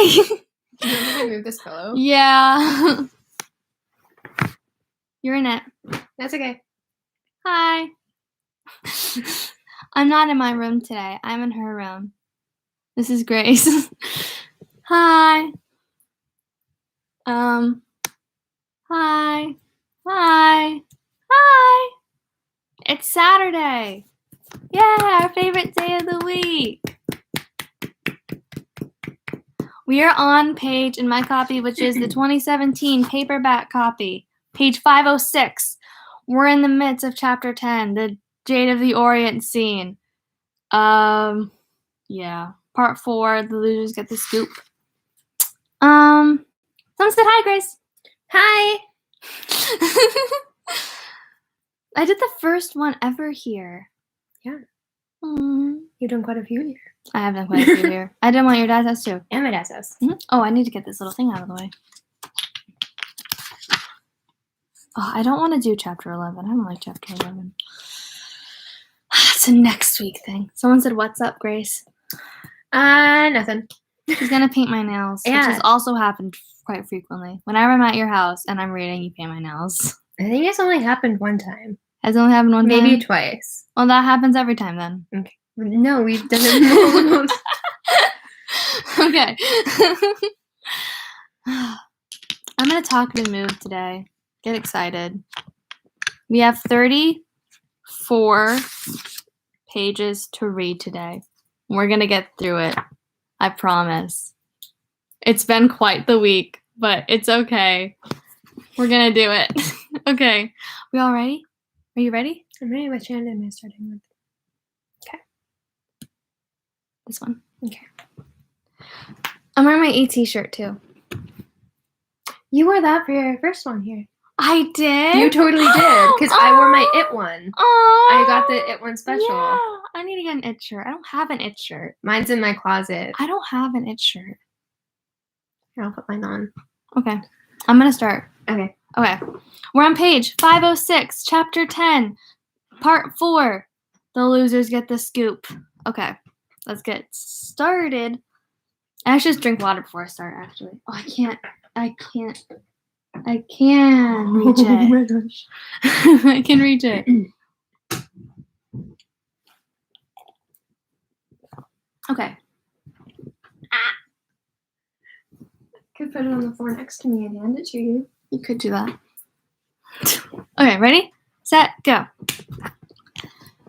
Hi. Do you want me to move this pillow? Yeah. You're in it. That's okay. Hi. I'm not in my room today. I'm in her room. This is Grace. Hi. Hi. Hi. Hi. It's Saturday. Yeah, our favorite day of the week. We are on page in my copy, which is the 2017 paperback copy, page 506. We're in the midst of chapter 10, the Jade of the Orient scene. Yeah. Part 4, the losers get the scoop. Someone said hi, Grace. Hi. I did the first one ever here. Yeah. Mm. You've done quite a few here. I have done quite a few here. I did one at your dad's house too. And my dad's house. Mm-hmm. Oh, I need to get this little thing out of the way. Oh, I don't want to do chapter 11. I don't like chapter 11. It's a next week thing. Someone said, "What's up, Grace?" Nothing. She's gonna paint my nails, which has also happened quite frequently. Whenever I'm at your house and I'm reading, you paint my nails. I think it's only happened one time. Has it only happened one time? Maybe twice. Well, that happens every time then. Okay. No, we've done it multiple times. Okay. I'm in a talkative mood today. Get excited. We have 34 pages to read today. We're going to get through it. I promise. It's been quite the week, but it's okay. We're going to do it. Okay. We all ready? Are you ready? I'm ready. Which hand am I starting with? Okay. This one. Okay. I'm wearing my AT shirt too. You wore that for your first one here. I did? You totally did, because I wore my It one. I got the It one special. Yeah, I need to get an It shirt. I don't have an It shirt. Mine's in my closet. I don't have an It shirt. Here, I'll put mine on. Okay. I'm going to start. Okay. Okay. We're on page 506, chapter 10, part 4. The losers get the scoop. Okay. Let's get started. I should just drink water before I start, actually. Oh, I can't reach it. Oh my gosh. I can reach it. Okay. Could put it on the floor next to me and hand it to you. You could do that. Okay, ready? Set, go.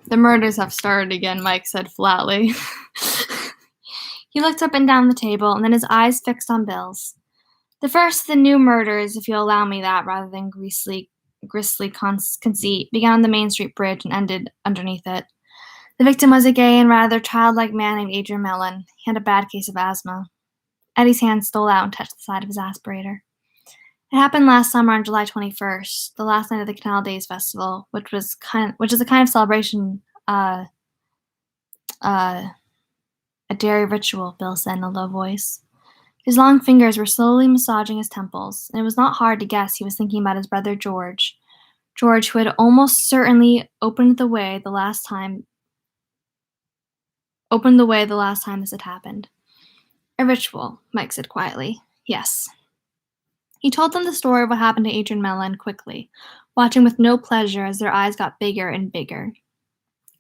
The murders have started again, Mike said flatly. He looked up and down the table, and then his eyes fixed on Bill's. The first of the new murders, if you'll allow me that rather than grisly conceit, began on the Main Street Bridge and ended underneath it. The victim was a gay and rather childlike man named Adrian Mellon. He had a bad case of asthma. Eddie's hand stole out and touched the side of his aspirator. It happened last summer on July 21st, the last night of the Canal Days Festival, which is a kind of celebration, a dairy ritual, Bill said in a low voice. His long fingers were slowly massaging his temples, and it was not hard to guess he was thinking about his brother George. George, who had almost certainly opened the way the last time this had happened. A ritual, Mike said quietly. Yes. He told them the story of what happened to Adrian Mellon quickly, watching with no pleasure as their eyes got bigger and bigger.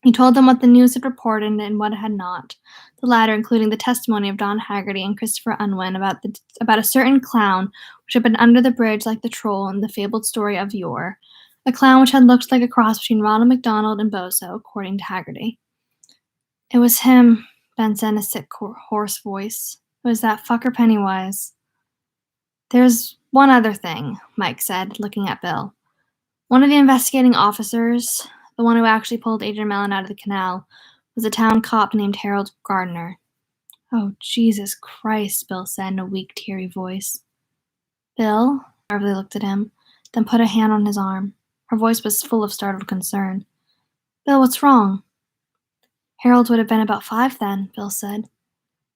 He told them what the news had reported and what it had not, the latter including the testimony of Don Haggerty and Christopher Unwin about a certain clown which had been under the bridge like the troll in the fabled story of yore, a clown which had looked like a cross between Ronald McDonald and Bozo, according to Haggerty. It was him, Ben said in a sick, hoarse voice. It was that fucker Pennywise. There's one other thing, Mike said, looking at Bill. One of the investigating officers, the one who actually pulled Adrian Mellon out of the canal, was a town cop named Harold Gardner. Oh, Jesus Christ, Bill said in a weak, teary voice. Bill? Beverly looked at him, then put a hand on his arm. Her voice was full of startled concern. Bill, what's wrong? Harold would have been about 5 then, Bill said.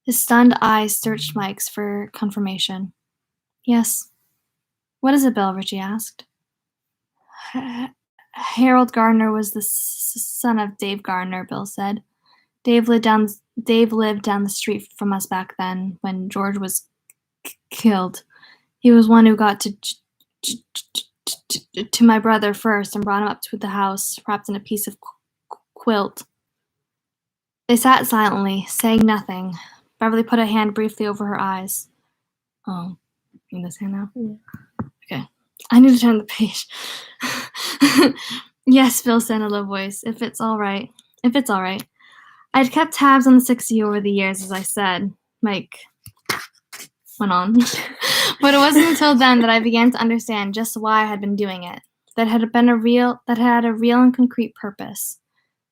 His stunned eyes searched Mike's for confirmation. Yes. What is it, Bill? Richie asked. Harold Gardner was the son of Dave Gardner, Bill said. Dave lived down the street from us back then when George was killed. He was one who got to my brother first and brought him up to the house, wrapped in a piece of quilt. They sat silently, saying nothing. Beverly put a hand briefly over her eyes. Oh, you need this hand now? Yeah. Okay. I need to turn the page. Yes, Phil said in a low voice. If it's all right. I'd kept tabs on the 6 of you over the years, as I said. Mike went on. But it wasn't until then that I began to understand just why I had been doing it. That had a real and concrete purpose.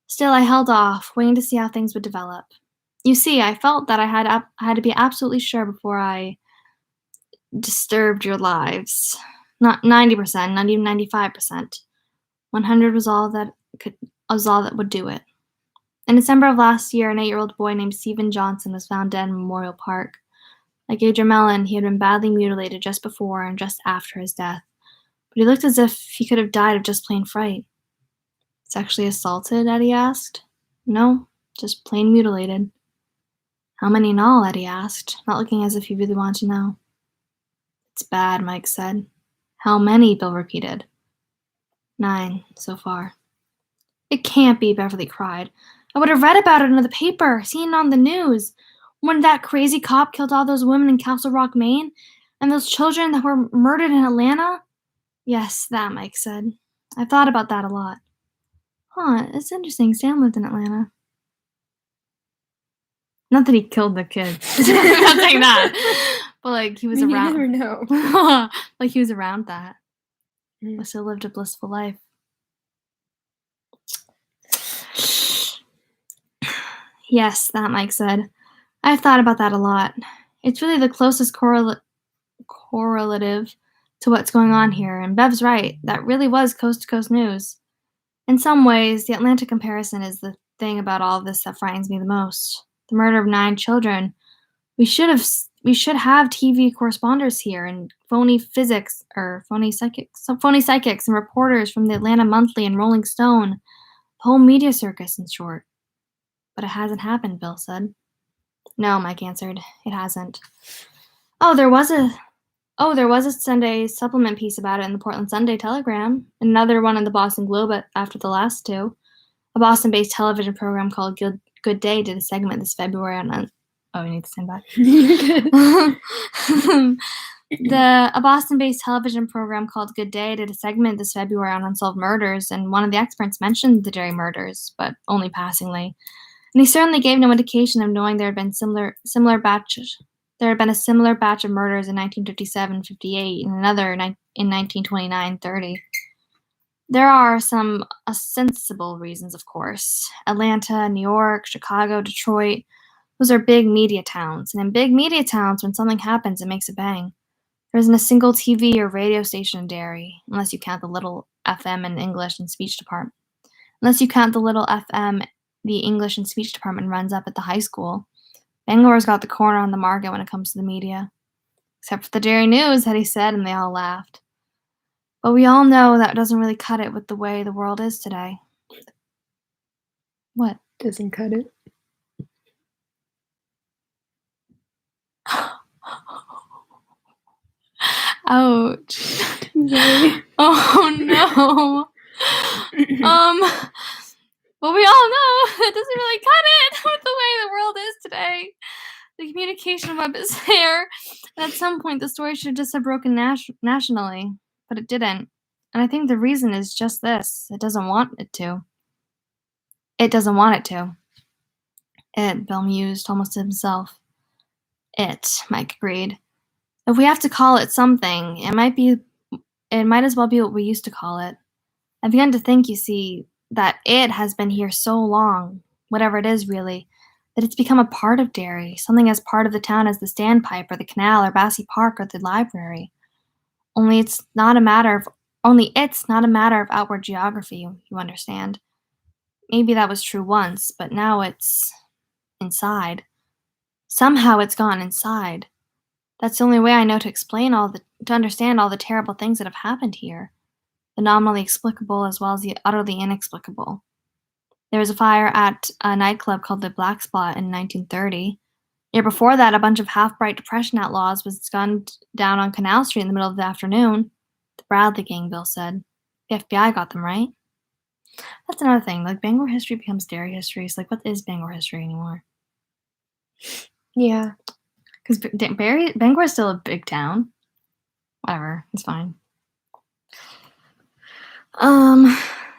Still, I held off, waiting to see how things would develop. You see, I felt that I had to be absolutely sure before I disturbed your lives. Not 90%, not even 95%. 100 was all that would do it. In December of last year, an 8-year-old boy named Stephen Johnson was found dead in Memorial Park. Like Adrian Mellon, he had been badly mutilated just before and just after his death. But he looked as if he could have died of just plain fright. Sexually assaulted? Eddie asked. No, just plain mutilated. How many in all? Eddie asked, not looking as if he really wanted to know. It's bad, Mike said. How many? Bill repeated. 9 so far. It can't be, Beverly cried. I would have read about it in the paper, seen it on the news. When that crazy cop killed all those women in Castle Rock, Maine, and those children that were murdered in Atlanta? Yes, that, Mike said. I've thought about that a lot. Huh, it's interesting. Sam lived in Atlanta. Not that he killed the kids. I'm not saying that. But, like, he was around. You never know. Like, he was around that. Must have lived a blissful life. Yes, that, Mike said. I've thought about that a lot. It's really the closest correlative to what's going on here, and Bev's right. That really was coast-to-coast news. In some ways, the Atlanta comparison is the thing about all of this that frightens me the most. The murder of 9 children. We should have TV correspondents here and phony psychics and reporters from the Atlanta Monthly and Rolling Stone. The whole media circus, in short. But it hasn't happened, Bill said. No, Mike answered. It hasn't. There was a Sunday supplement piece about it in the Portland Sunday Telegram, and another one in the Boston Globe after the last 2. A Boston-based television program called Good Day did a segment this February on. Oh, we need to stand by. A Boston-based television program called Good Day did a segment this February on unsolved murders, and one of the experts mentioned the Derry murders, but only passingly. And he certainly gave no indication of knowing there had been similar batches. There had been a similar batch of murders in 1957-58 and another in 1929-30. There are some ostensible reasons, of course. Atlanta, New York, Chicago, Detroit. Those are big media towns. And in big media towns, when something happens, it makes a bang. There isn't a single TV or radio station in Derry, unless you count the little FM and English and speech department. Unless you count the little FM the English and speech department runs up at the high school. Bangalore's got the corner on the market when it comes to the media. Except for the Derry News, Hetty said, and they all laughed. But we all know that doesn't really cut it with the way the world is today. What? Doesn't cut it. Ouch. Yay. Oh no. Well, we all know that doesn't really cut it with the way the world is today. The communication web is there, and at some point the story should just have broken nationally, but it didn't. And I think the reason is just this. It doesn't want it to. It doesn't want it to. It, Bill mused almost to himself. It, Mike agreed. If we have to call it something, it might as well be what we used to call it. I've begun to think, you see, that it has been here so long, whatever it is really, that it's become a part of Derry, something as part of the town as the Standpipe or the canal or Bassey Park or the library. Only it's not a matter of outward geography, you understand. Maybe that was true once, but now it's inside. Somehow it's gone inside. That's the only way I know to understand all the terrible things that have happened here. The nominally explicable as well as the utterly inexplicable. There was a fire at a nightclub called the Black Spot in 1930. Year before that, a bunch of half-bright Depression outlaws was gunned down on Canal Street in the middle of the afternoon. The Bradley gang, Bill said. The FBI got them, right? That's another thing. Like, Bangor history becomes Derry history. It's like, what is Bangor history anymore? Yeah. Because Bangor is still a big town. Whatever. It's fine.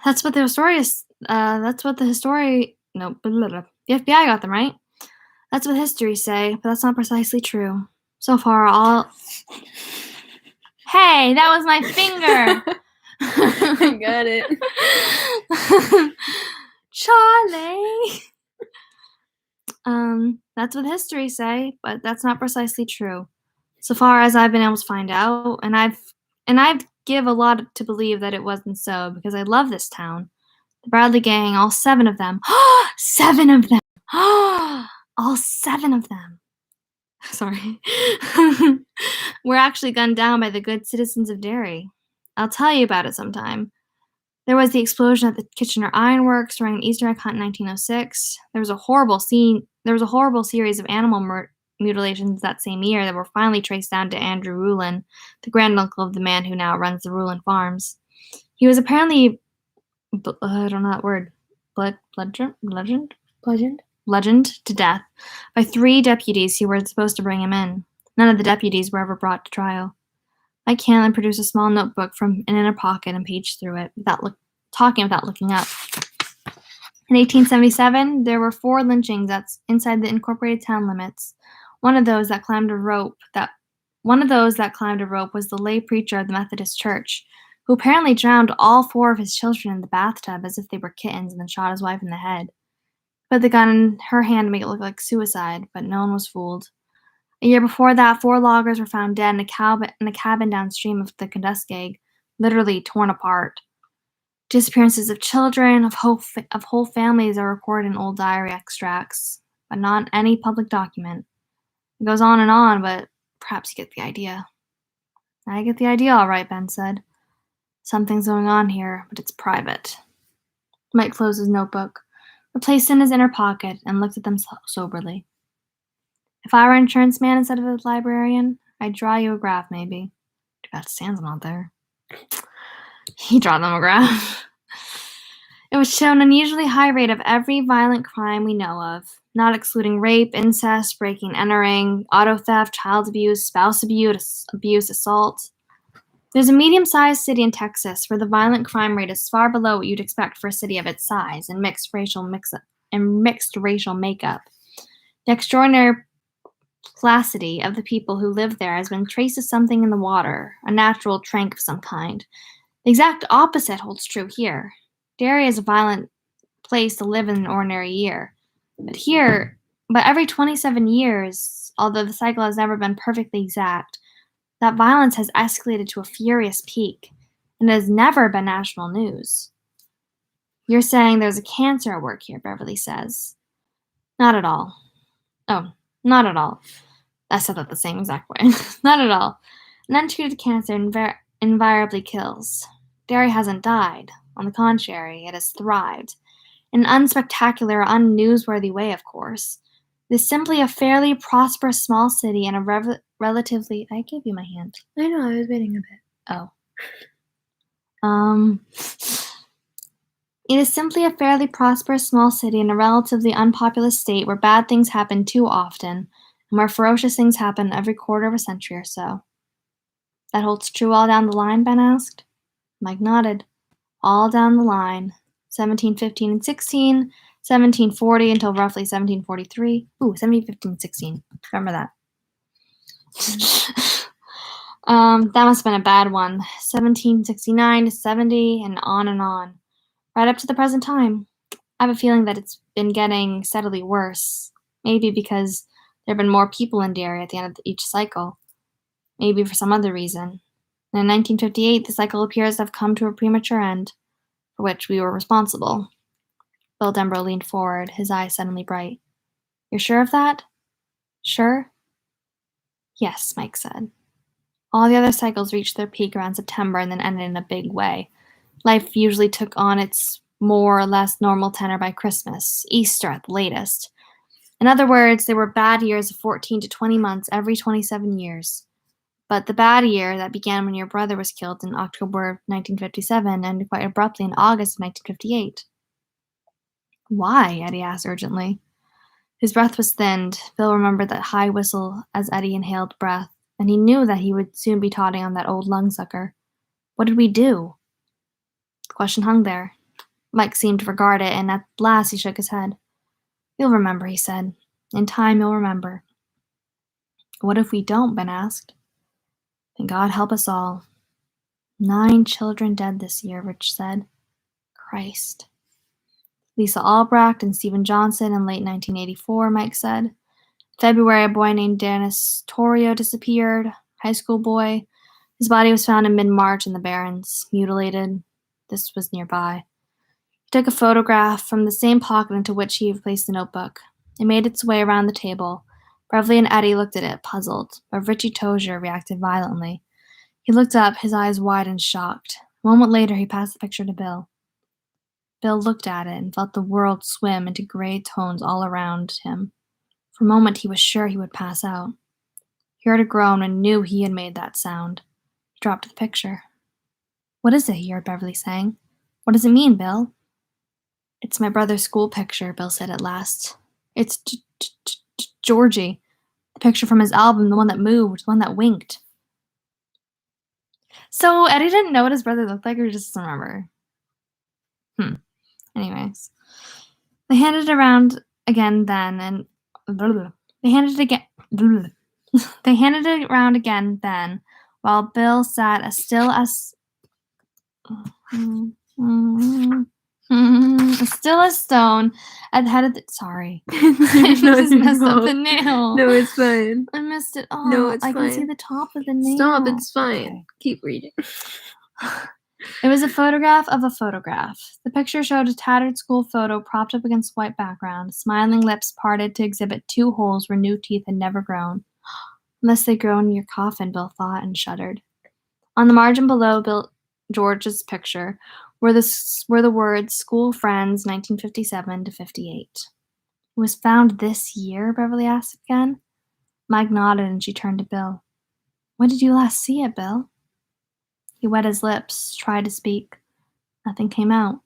That's what the story is. That's what the history. No, blah, blah. The FBI got them, right? That's what history say, but that's not precisely true. So far, all. Hey, that was my finger. I got it. Charlie. That's what history say, but that's not precisely true. So far as I've been able to find out, and I've give a lot to believe that it wasn't so, because I love this town. The Bradley gang, all 7 of them. 7 of them! All 7 of them. Sorry. Were actually gunned down by the good citizens of Derry. I'll tell you about it sometime. There was the explosion at the Kitchener Ironworks during an Easter egg hunt in 1906. There was a horrible series of animal mutilations that same year that were finally traced down to Andrew Rulin, the granduncle of the man who now runs the Rulin Farms. He was apparently, I don't know that word, bludgeoned to death by 3 deputies who were supposed to bring him in. None of the deputies were ever brought to trial. Mike Hanlon produced a small notebook from an inner pocket and paged through it, without looking up. In 1877, there were 4 lynchings inside the incorporated town limits. One of those that climbed a rope was the lay preacher of the Methodist Church, who apparently drowned all 4 of his children in the bathtub as if they were kittens and then shot his wife in the head. Put the gun in her hand to make it look like suicide, but no one was fooled. A year before that, 4 loggers were found dead in a cabin downstream of the Kentuskeg, literally torn apart. Disappearances of children, of whole families are recorded in old diary extracts, but not any public document. It goes on, but perhaps you get the idea. I get the idea all right, Ben said. Something's going on here, but it's private. Mike closed his notebook, replaced it in his inner pocket, and looked at them soberly. If I were an insurance man instead of a librarian, I'd draw you a graph, maybe. Too bad Stan's not there. He drew them a graph. It would show an unusually high rate of every violent crime we know of, not excluding rape, incest, breaking and entering, auto theft, child abuse, spouse abuse, assault. There's a medium-sized city in Texas where the violent crime rate is far below what you'd expect for a city of its size and mixed racial makeup. The extraordinary placidity of the people who live there has been traced to something in the water, a natural trank of some kind. The exact opposite holds true here. Derry is a violent place to live in an ordinary year. But every 27 years, although the cycle has never been perfectly exact, that violence has escalated to a furious peak, and it has never been national news. You're saying there's a cancer at work here, Beverly says. Not at all. Oh, not at all. I said that the same exact way. Not at all. An untreated cancer invariably kills. Derry hasn't died. On the contrary, it has thrived. In an unspectacular, unnewsworthy way, of course. It is simply a fairly prosperous small city and a relatively... I gave you my hand. I know, I was waiting a bit. Oh. It is simply a fairly prosperous small city in a relatively unpopulous state where bad things happen too often, and where ferocious things happen every quarter of a century or so. That holds true all down the line, Ben asked. Mike nodded. All down the line. 1715 and 16, 1740 until roughly 1743. 1715 and 16. Remember that. That must have been a bad one. 1769 to 70 and on. Right up to the present time. I have a feeling that it's been getting steadily worse. Maybe because there have been more people in Derry at the end of each cycle. Maybe for some other reason. And in 1958, the cycle appears to have come to a premature end, for which we were responsible. Bill Denbrough leaned forward, his eyes suddenly bright. You're sure of that? Sure? Yes, Mike said. All the other cycles reached their peak around September and then ended in a big way. Life usually took on its more or less normal tenor by Christmas, Easter at the latest. In other words, there were bad years of 14 to 20 months every 27 years. But the bad year that began when your brother was killed in October of 1957 ended quite abruptly in August of 1958. Why? Eddie asked urgently. His breath was thinned. Bill remembered that high whistle as Eddie inhaled breath, and he knew that he would soon be totting on that old lung sucker. What did we do? The question hung there. Mike seemed to regard it, and at last he shook his head. You'll remember, he said. In time you'll remember. What if we don't? Ben asked. Then God help us all. 9 children dead this year, Rich said. Christ. Lisa Albrecht and Stephen Johnson in late 1984, Mike said. February, a boy named Dennis Torrio disappeared, high school boy. His body was found in mid-March in the Barrens, mutilated. This was nearby. He took a photograph from the same pocket into which he had placed the notebook. It made its way around the table. Beverly and Eddie looked at it, puzzled, but Richie Tozier reacted violently. He looked up, his eyes wide and shocked. A moment later, he passed the picture to Bill. Bill looked at it and felt the world swim into gray tones all around him. For a moment, he was sure he would pass out. He heard a groan and knew he had made that sound. He dropped the picture. What is it? He heard Beverly saying. What does it mean, Bill? It's my brother's school picture, Bill said at last. It's Georgie. The picture from his album, the one that moved, the one that winked. So Eddie didn't know what his brother looked like, or just doesn't remember? Anyways. They handed it around again then, and they handed it around again then, while Bill sat as still as stone at the head of the. Sorry, I just messed up the nail. No, it's fine. I missed it. Oh, No, it's I fine. can see the top of the nail. Stop, it's fine. Okay. Keep reading. It was a photograph of a photograph. The picture showed a tattered school photo propped up against a white background, smiling lips parted to exhibit 2 holes where new teeth had never grown. Unless they grow in your coffin, Bill thought and shuddered. On the margin below George's picture were the words "School Friends, 1957 to 58." It was found this year? Beverly asked again. Mike nodded and she turned to Bill. When did you last see it, Bill? He wet his lips, tried to speak. Nothing came out.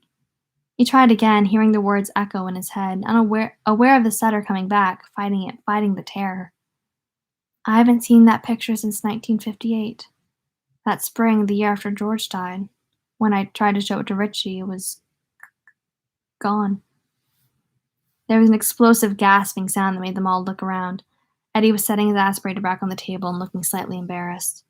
He tried again, hearing the words echo in his head, aware of the stutter coming back, fighting the terror. I haven't seen that picture since 1958. That spring, the year after George died. When I tried to show it to Richie, it was gone. There was an explosive gasping sound that made them all look around. Eddie was setting his aspirator back on the table and looking slightly embarrassed.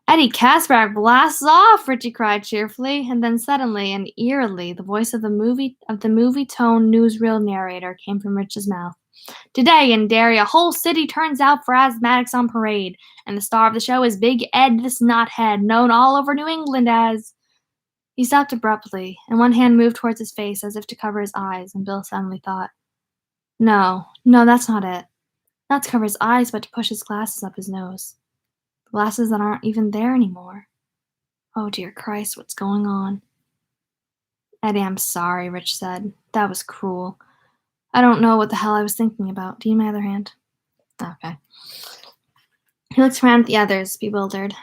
Eddie Kasprak blasts off, Richie cried cheerfully, and then suddenly and eerily the voice of the movie-tone newsreel narrator came from Rich's mouth. Today in Derry, a whole city turns out for asthmatics on parade, and the star of the show is Big Ed the Snothead, known all over New England as... He stopped abruptly, and one hand moved towards his face as if to cover his eyes, and Bill suddenly thought, No, that's not it. Not to cover his eyes, but to push his glasses up his nose. Glasses that aren't even there anymore. Oh, dear Christ, what's going on? Eddie, I'm sorry, Rich said. That was cruel. I don't know what the hell I was thinking about. Do you need my other hand? Okay. He looked around at the others, bewildered.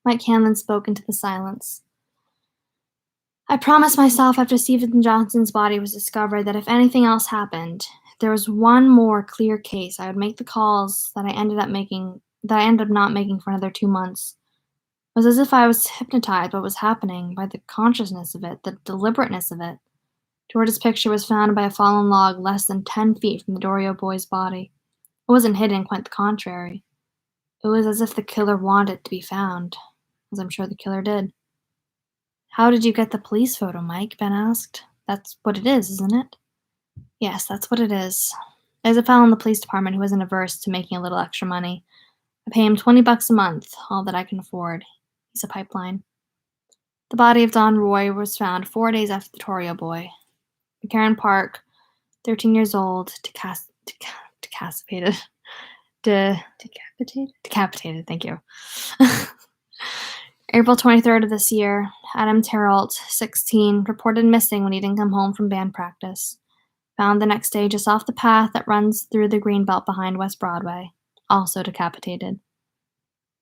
Mike Hanlon spoke into the silence. I promised myself after Stephen Johnson's body was discovered that if anything else happened, if there was one more clear case, I would make the calls that I ended up not making for another 2 months. It was as if I was hypnotized by what was happening, by the consciousness of it, the deliberateness of it. George's picture was found by a fallen log less than 10 feet from the Dorio boy's body. It wasn't hidden, quite the contrary. It was as if the killer wanted it to be found, as I'm sure the killer did. How did you get the police photo, Mike? Ben asked. That's what it is, isn't it? Yes, that's what it is. There's a fellow in the police department who isn't averse to making a little extra money. I pay him $20 a month, all that I can afford. He's a pipeline. The body of Don Roy was found 4 days after the Torio boy. McCarran Park, 13 years old, decapitated. Decapitated, thank you. April 23rd of this year, Adam Terralt, 16, reported missing when he didn't come home from band practice. Found the next day just off the path that runs through the greenbelt behind West Broadway. Also decapitated.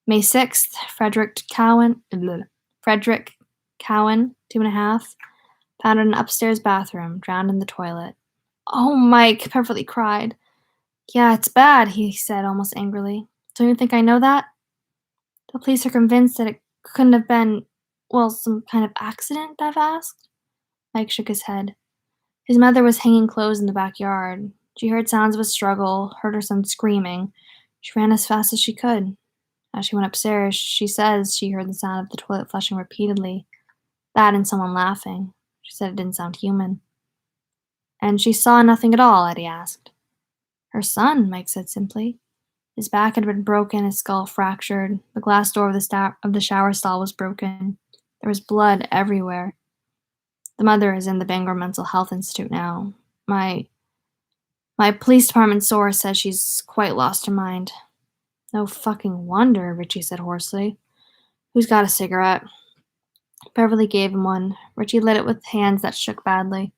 May 6th, Frederick Cowan, 2.5, found in an upstairs bathroom, drowned in the toilet. Oh, Mike, Beverly cried. Yeah, it's bad, he said almost angrily. Don't you think I know that? The police are convinced that it couldn't have been, well, some kind of accident, Bev asked. Mike shook his head. His mother was hanging clothes in the backyard. She heard sounds of a struggle, heard her son screaming. She ran as fast as she could. As she went upstairs, she says she heard the sound of the toilet flushing repeatedly. That and someone laughing. She said it didn't sound human. And she saw nothing at all, Eddie asked. Her son, Mike said simply. His back had been broken, his skull fractured. The glass door of the shower stall was broken. There was blood everywhere. The mother is in the Bangor Mental Health Institute now. My police department source says she's quite lost her mind. No fucking wonder, Richie said hoarsely. Who's got a cigarette? Beverly gave him one. Richie lit it with hands that shook badly.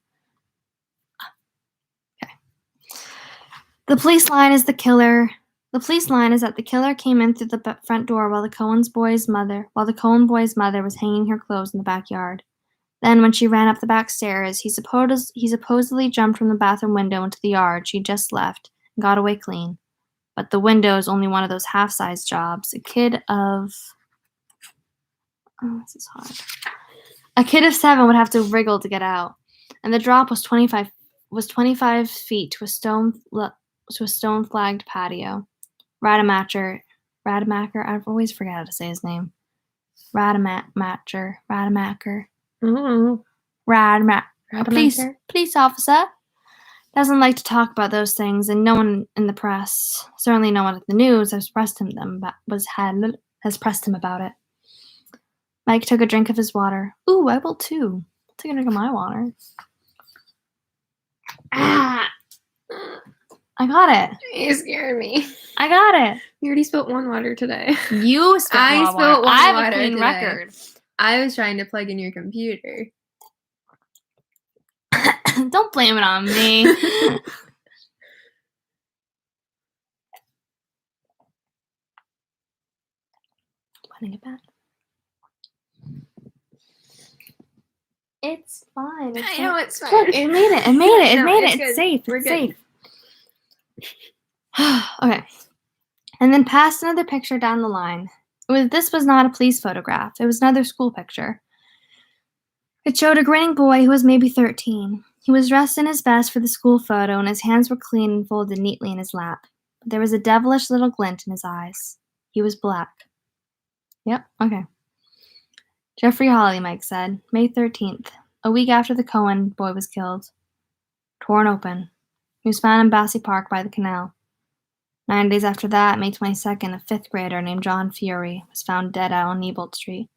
Okay. The police line is that the killer came in through the front door while the Cohen boy's mother was hanging her clothes in the backyard. Then, when she ran up the back stairs, he supposedly jumped from the bathroom window into the yard she'd just left and got away clean. But the window is only one of those half-sized jobs. A kid of 7 would have to wriggle to get out, and the drop was 25 feet to a stone-flagged patio. Rademacher, I always forget how to say his name. Rademacher. Police officer. Doesn't like to talk about those things, and no one in the press, certainly no one at the news, has pressed him about it. Mike took a drink of his water. Ooh, I will too. Take a drink of my water. I got it. You scared me. I got it. You already spilled one water today. You spilled I one spilled water. one I have water a clean today. record. I was trying to plug in your computer. Don't blame it on me. Putting it back. It's fine. I know it's fine. Look, it made it. It's safe. We're It's good. safe. Okay. And then passed another picture down the line. This was not a police photograph. It was another school picture. It showed a grinning boy who was maybe 13. He was dressed in his best for the school photo, and his hands were clean and folded neatly in his lap. But there was a devilish little glint in his eyes. He was black. Yep, okay. Jeffrey Hawley, Mike said. May 13th, a week after the Cohen boy was killed. Torn open. He was found in Bassey Park by the canal. 9 days after that, May 22nd, a 5th grader named John Fury was found dead out on Neibolt Street.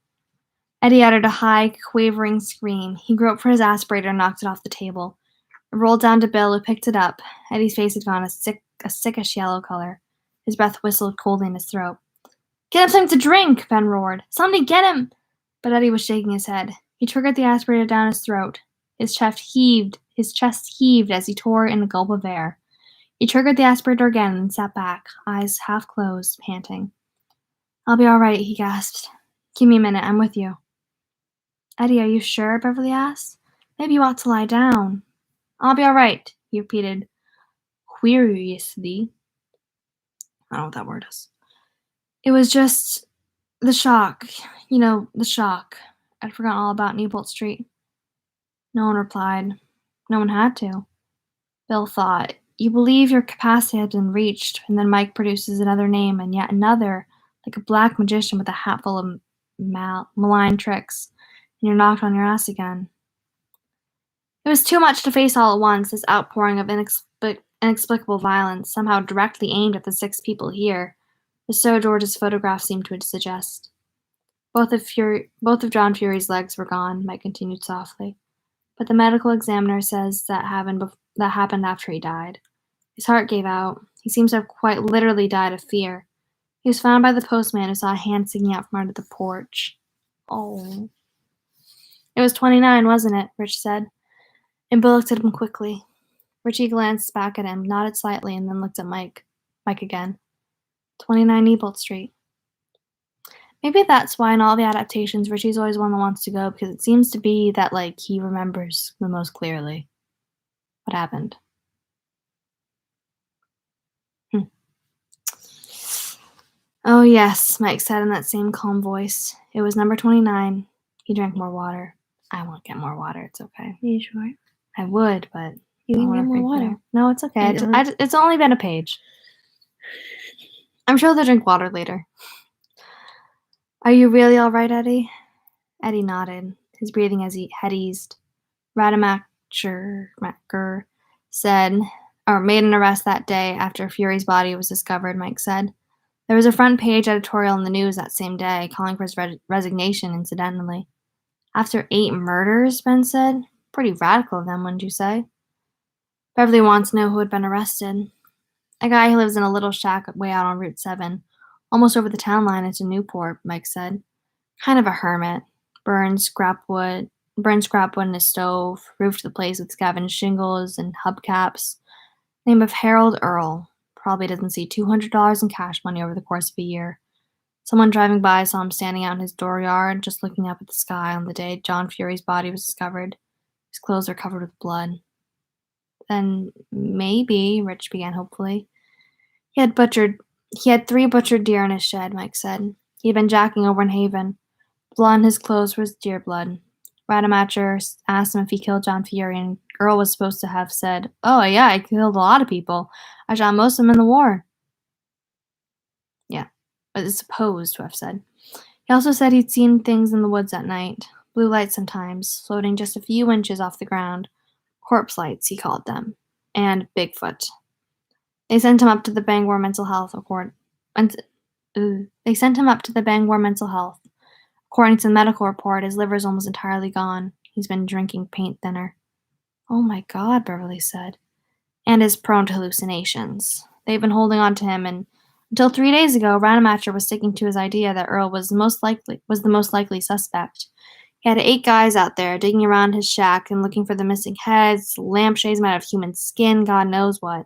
Eddie uttered a high, quavering scream. He groped for his aspirator and knocked it off the table. It rolled down to Bill, who picked it up. Eddie's face had gone a sickish yellow color. His breath whistled coldly in his throat. Get him something to drink, Ben roared. Somebody get him! But Eddie was shaking his head. He triggered the aspirator down his throat. His chest heaved as he tore in a gulp of air. He triggered the aspirator again and sat back, eyes half closed, panting. I'll be all right, he gasped. Give me a minute, I'm with you. Eddie, are you sure? Beverly asked. Maybe you ought to lie down. I'll be all right, he repeated, querulously. I don't know what that word is. It was just the shock. The shock. I'd forgotten all about Neibolt Street. No one replied. No one had to. Bill thought, you believe your capacity had been reached, and then Mike produces another name and yet another, like a black magician with a hat full of malign tricks, and you're knocked on your ass again. It was too much to face all at once, this outpouring of inexplicable violence, somehow directly aimed at the 6 people here, as so George's photograph seemed to suggest. Both of John Fury's legs were gone, Mike continued softly, but the medical examiner says that happened after he died. His heart gave out. He seems to have quite literally died of fear. He was found by the postman who saw a hand sticking out from under the porch. Oh. It was 29, wasn't it? Rich said. And Bill looked at him quickly. Richie glanced back at him, nodded slightly, and then looked at Mike. Mike again. 29 Nebolt Street. Maybe that's why in all the adaptations, Richie's always one that wants to go, because it seems to be that, like, he remembers the most clearly what happened. Oh, yes, Mike said in that same calm voice. It was number 29. He drank more water. I won't get more water. It's okay. Are you sure? I would, but You can get more water. No, it's okay. It's only been a page. I'm sure they'll drink water later. Are you really all right, Eddie? Eddie nodded, his breathing as he had eased. Rademacher made an arrest that day after Fury's body was discovered, Mike said. There was a front-page editorial in the news that same day, calling for his resignation, incidentally. After 8 murders, Ben said. Pretty radical of them, wouldn't you say? Beverly wants to know who had been arrested. A guy who lives in a little shack way out on Route 7, almost over the town line into Newport, Mike said. Kind of a hermit. Burns scrap wood in his stove, roofed the place with scavenged shingles and hubcaps. Name of Harold Earl. Probably doesn't see $200 in cash money over the course of a year. Someone driving by saw him standing out in his dooryard, just looking up at the sky on the day John Fury's body was discovered. His clothes were covered with blood. Then maybe, Rich began hopefully. He had 3 butchered deer in his shed, Mike said. He had been jacking over in Haven. Blood on his clothes was deer blood. Rademacher asked him if he killed John Fury, and Earl was supposed to have said, "Oh, yeah, I killed a lot of people. I shot most of them in the war." Yeah, but it's supposed to have said. He also said he'd seen things in the woods at night. Blue lights sometimes, floating just a few inches off the ground. Corpse lights, he called them. And Bigfoot. They sent him up to the Bangor Mental Health According to the medical report, his liver's almost entirely gone. He's been drinking paint thinner. Oh my God, Beverly said. And is prone to hallucinations. They've been holding on to him, and until 3 days ago, Rademacher was sticking to his idea that Earl was the most likely suspect. He had 8 guys out there digging around his shack and looking for the missing heads, lampshades made out of human skin, God knows what.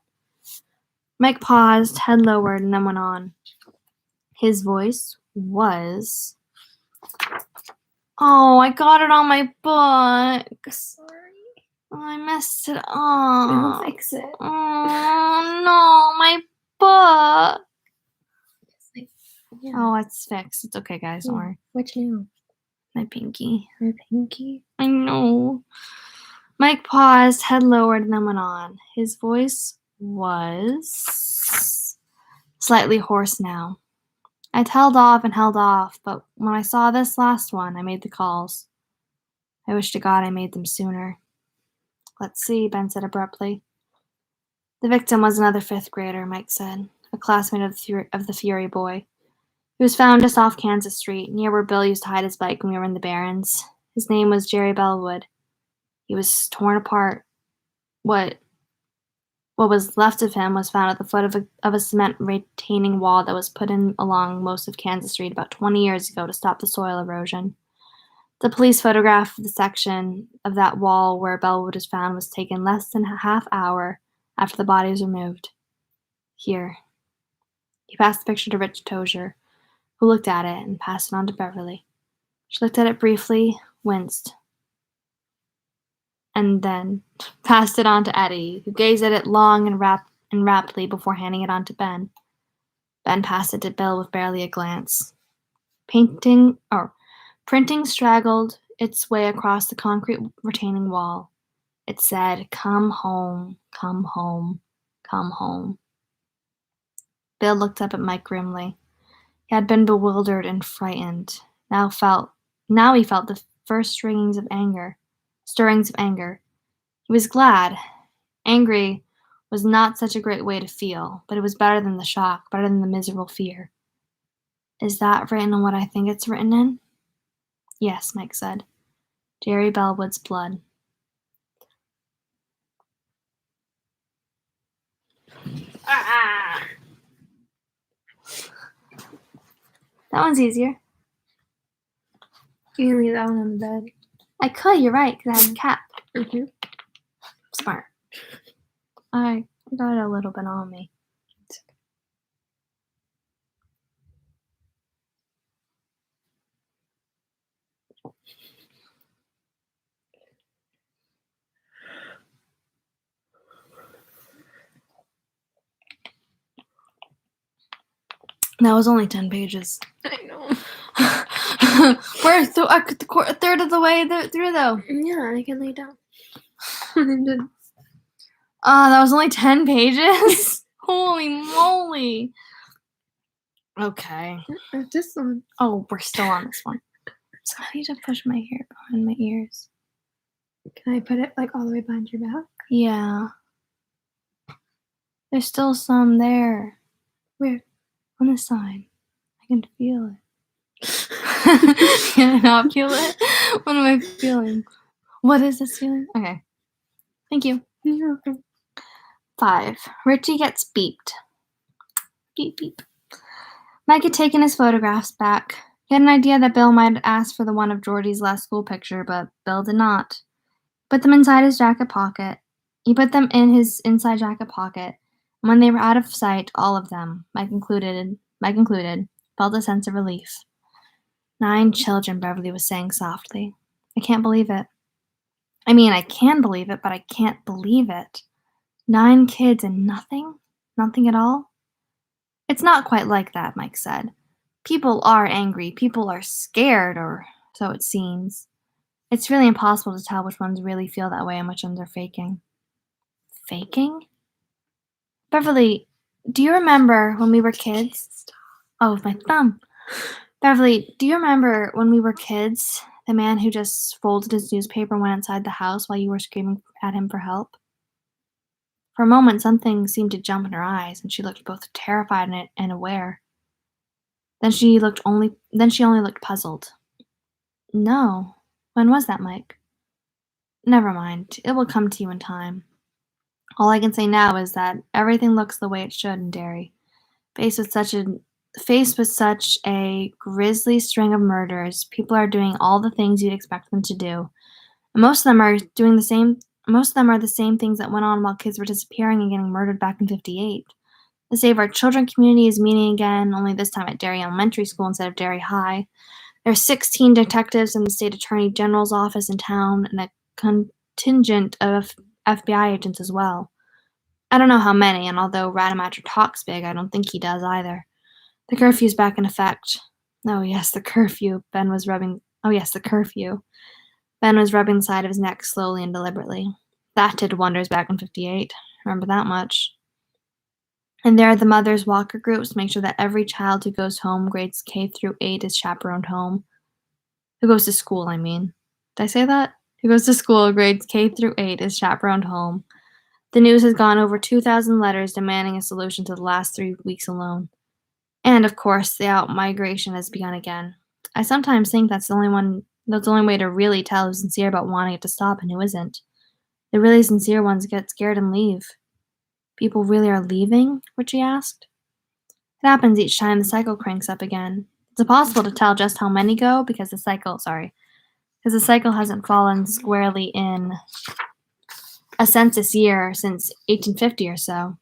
Mike paused, head lowered, and then went on. His voice was... Oh, I got it on my book. Sorry. Oh, I messed it up. I'll fix it. Oh, no, my book. Yeah. Oh, it's fixed. It's okay, guys. Don't worry. Which nail? My pinky. Your pinky? I know. Mike paused, head lowered, and then went on. His voice was slightly hoarse now. I'd held off, but when I saw this last one, I made the calls. I wish to God I made them sooner. Let's see, Ben said abruptly. The victim was another 5th grader, Mike said, a classmate of the Fury boy. He was found just off Kansas Street, near where Bill used to hide his bike when we were in the Barrens. His name was Jerry Bellwood. He was torn apart. What was left of him was found at the foot of a cement retaining wall that was put in along most of Kansas Street about 20 years ago to stop the soil erosion. The police photograph of the section of that wall where Bellwood was found was taken less than a half hour after the body was removed. Here. He passed the picture to Rich Tozier, who looked at it and passed it on to Beverly. She looked at it briefly, winced, and then passed it on to Eddie, who gazed at it long and raptly before handing it on to Ben. Ben passed it to Bill with barely a glance. Printing straggled its way across the concrete retaining wall. It said, "Come home, come home, come home." Bill looked up at Mike grimly. He had been bewildered and frightened. Now he felt the first stirrings of anger. He was glad. Angry was not such a great way to feel, but it was better than the shock, better than the miserable fear. Is that written in what I think it's written in? Yes, Mike said. Jerry Bellwood's blood. That one's easier. You can leave that one on the bed. I could, you're right, because I have a cat. Mm-hmm. Smart. I got a little bit on me. That was only 10 pages. I know. We're a third of the way through, though. Yeah, I can lay down. That was only 10 pages? Holy moly. Okay. This one. Oh, we're still on this one. So I need to push my hair behind my ears. Can I put it like all the way behind your back? Yeah. There's still some there. Where? On the side. I can feel it. Can I not feel it? What am I feeling? What is this feeling? Okay. Thank you. You're welcome. 5. Richie gets beeped. Beep, beep. Mike had taken his photographs back. He had an idea that Bill might ask for the one of Geordie's last school picture, but Bill did not. Put them inside his jacket pocket. He put them in his inside jacket pocket, and when they were out of sight, all of them, Mike included, felt a sense of relief. 9 children, Beverly was saying softly. I can't believe it. I mean, I can believe it, but I can't believe it. 9 kids and nothing? Nothing at all? It's not quite like that, Mike said. People are angry. People are scared, or so it seems. It's really impossible to tell which ones really feel that way and which ones are faking. Faking? Beverly, do you remember when we were kids? Oh, with my thumb. Beverly, do you remember when we were kids, the man who just folded his newspaper and went inside the house while you were screaming at him for help? For a moment, something seemed to jump in her eyes, and she looked both terrified and aware. Then she only looked puzzled. No. When was that, Mike? Never mind. It will come to you in time. All I can say now is that everything looks the way it should in Derry. Faced with such a grisly string of murders, people are doing all the things you'd expect them to do. And most of them are the same things that went on while kids were disappearing and getting murdered back in 58. The Save Our Children community is meeting again, only this time at Derry Elementary School instead of Derry High. There are 16 detectives in the state attorney general's office in town and a contingent of FBI agents as well. I don't know how many, and although Rademacher talks big, I don't think he does either. The curfew's back in effect. Oh yes, the curfew. Ben was rubbing the side of his neck slowly and deliberately. That did wonders back in 58. Remember that much. And there are the mothers' walker groups to make sure that every child who goes home, grades K through 8, is chaperoned home. Who goes to school, I mean. Did I say that? Who goes to school, grades K through 8, is chaperoned home. The news has gone over 2,000 letters demanding a solution to the last 3 weeks alone. And, of course, the out-migration has begun again. I sometimes think that's the only way to really tell who's sincere about wanting it to stop and who isn't. The really sincere ones get scared and leave. People really are leaving? Richie asked. It happens each time the cycle cranks up again. It's impossible to tell just how many go because the cycle hasn't fallen squarely in a census year since 1850 or so.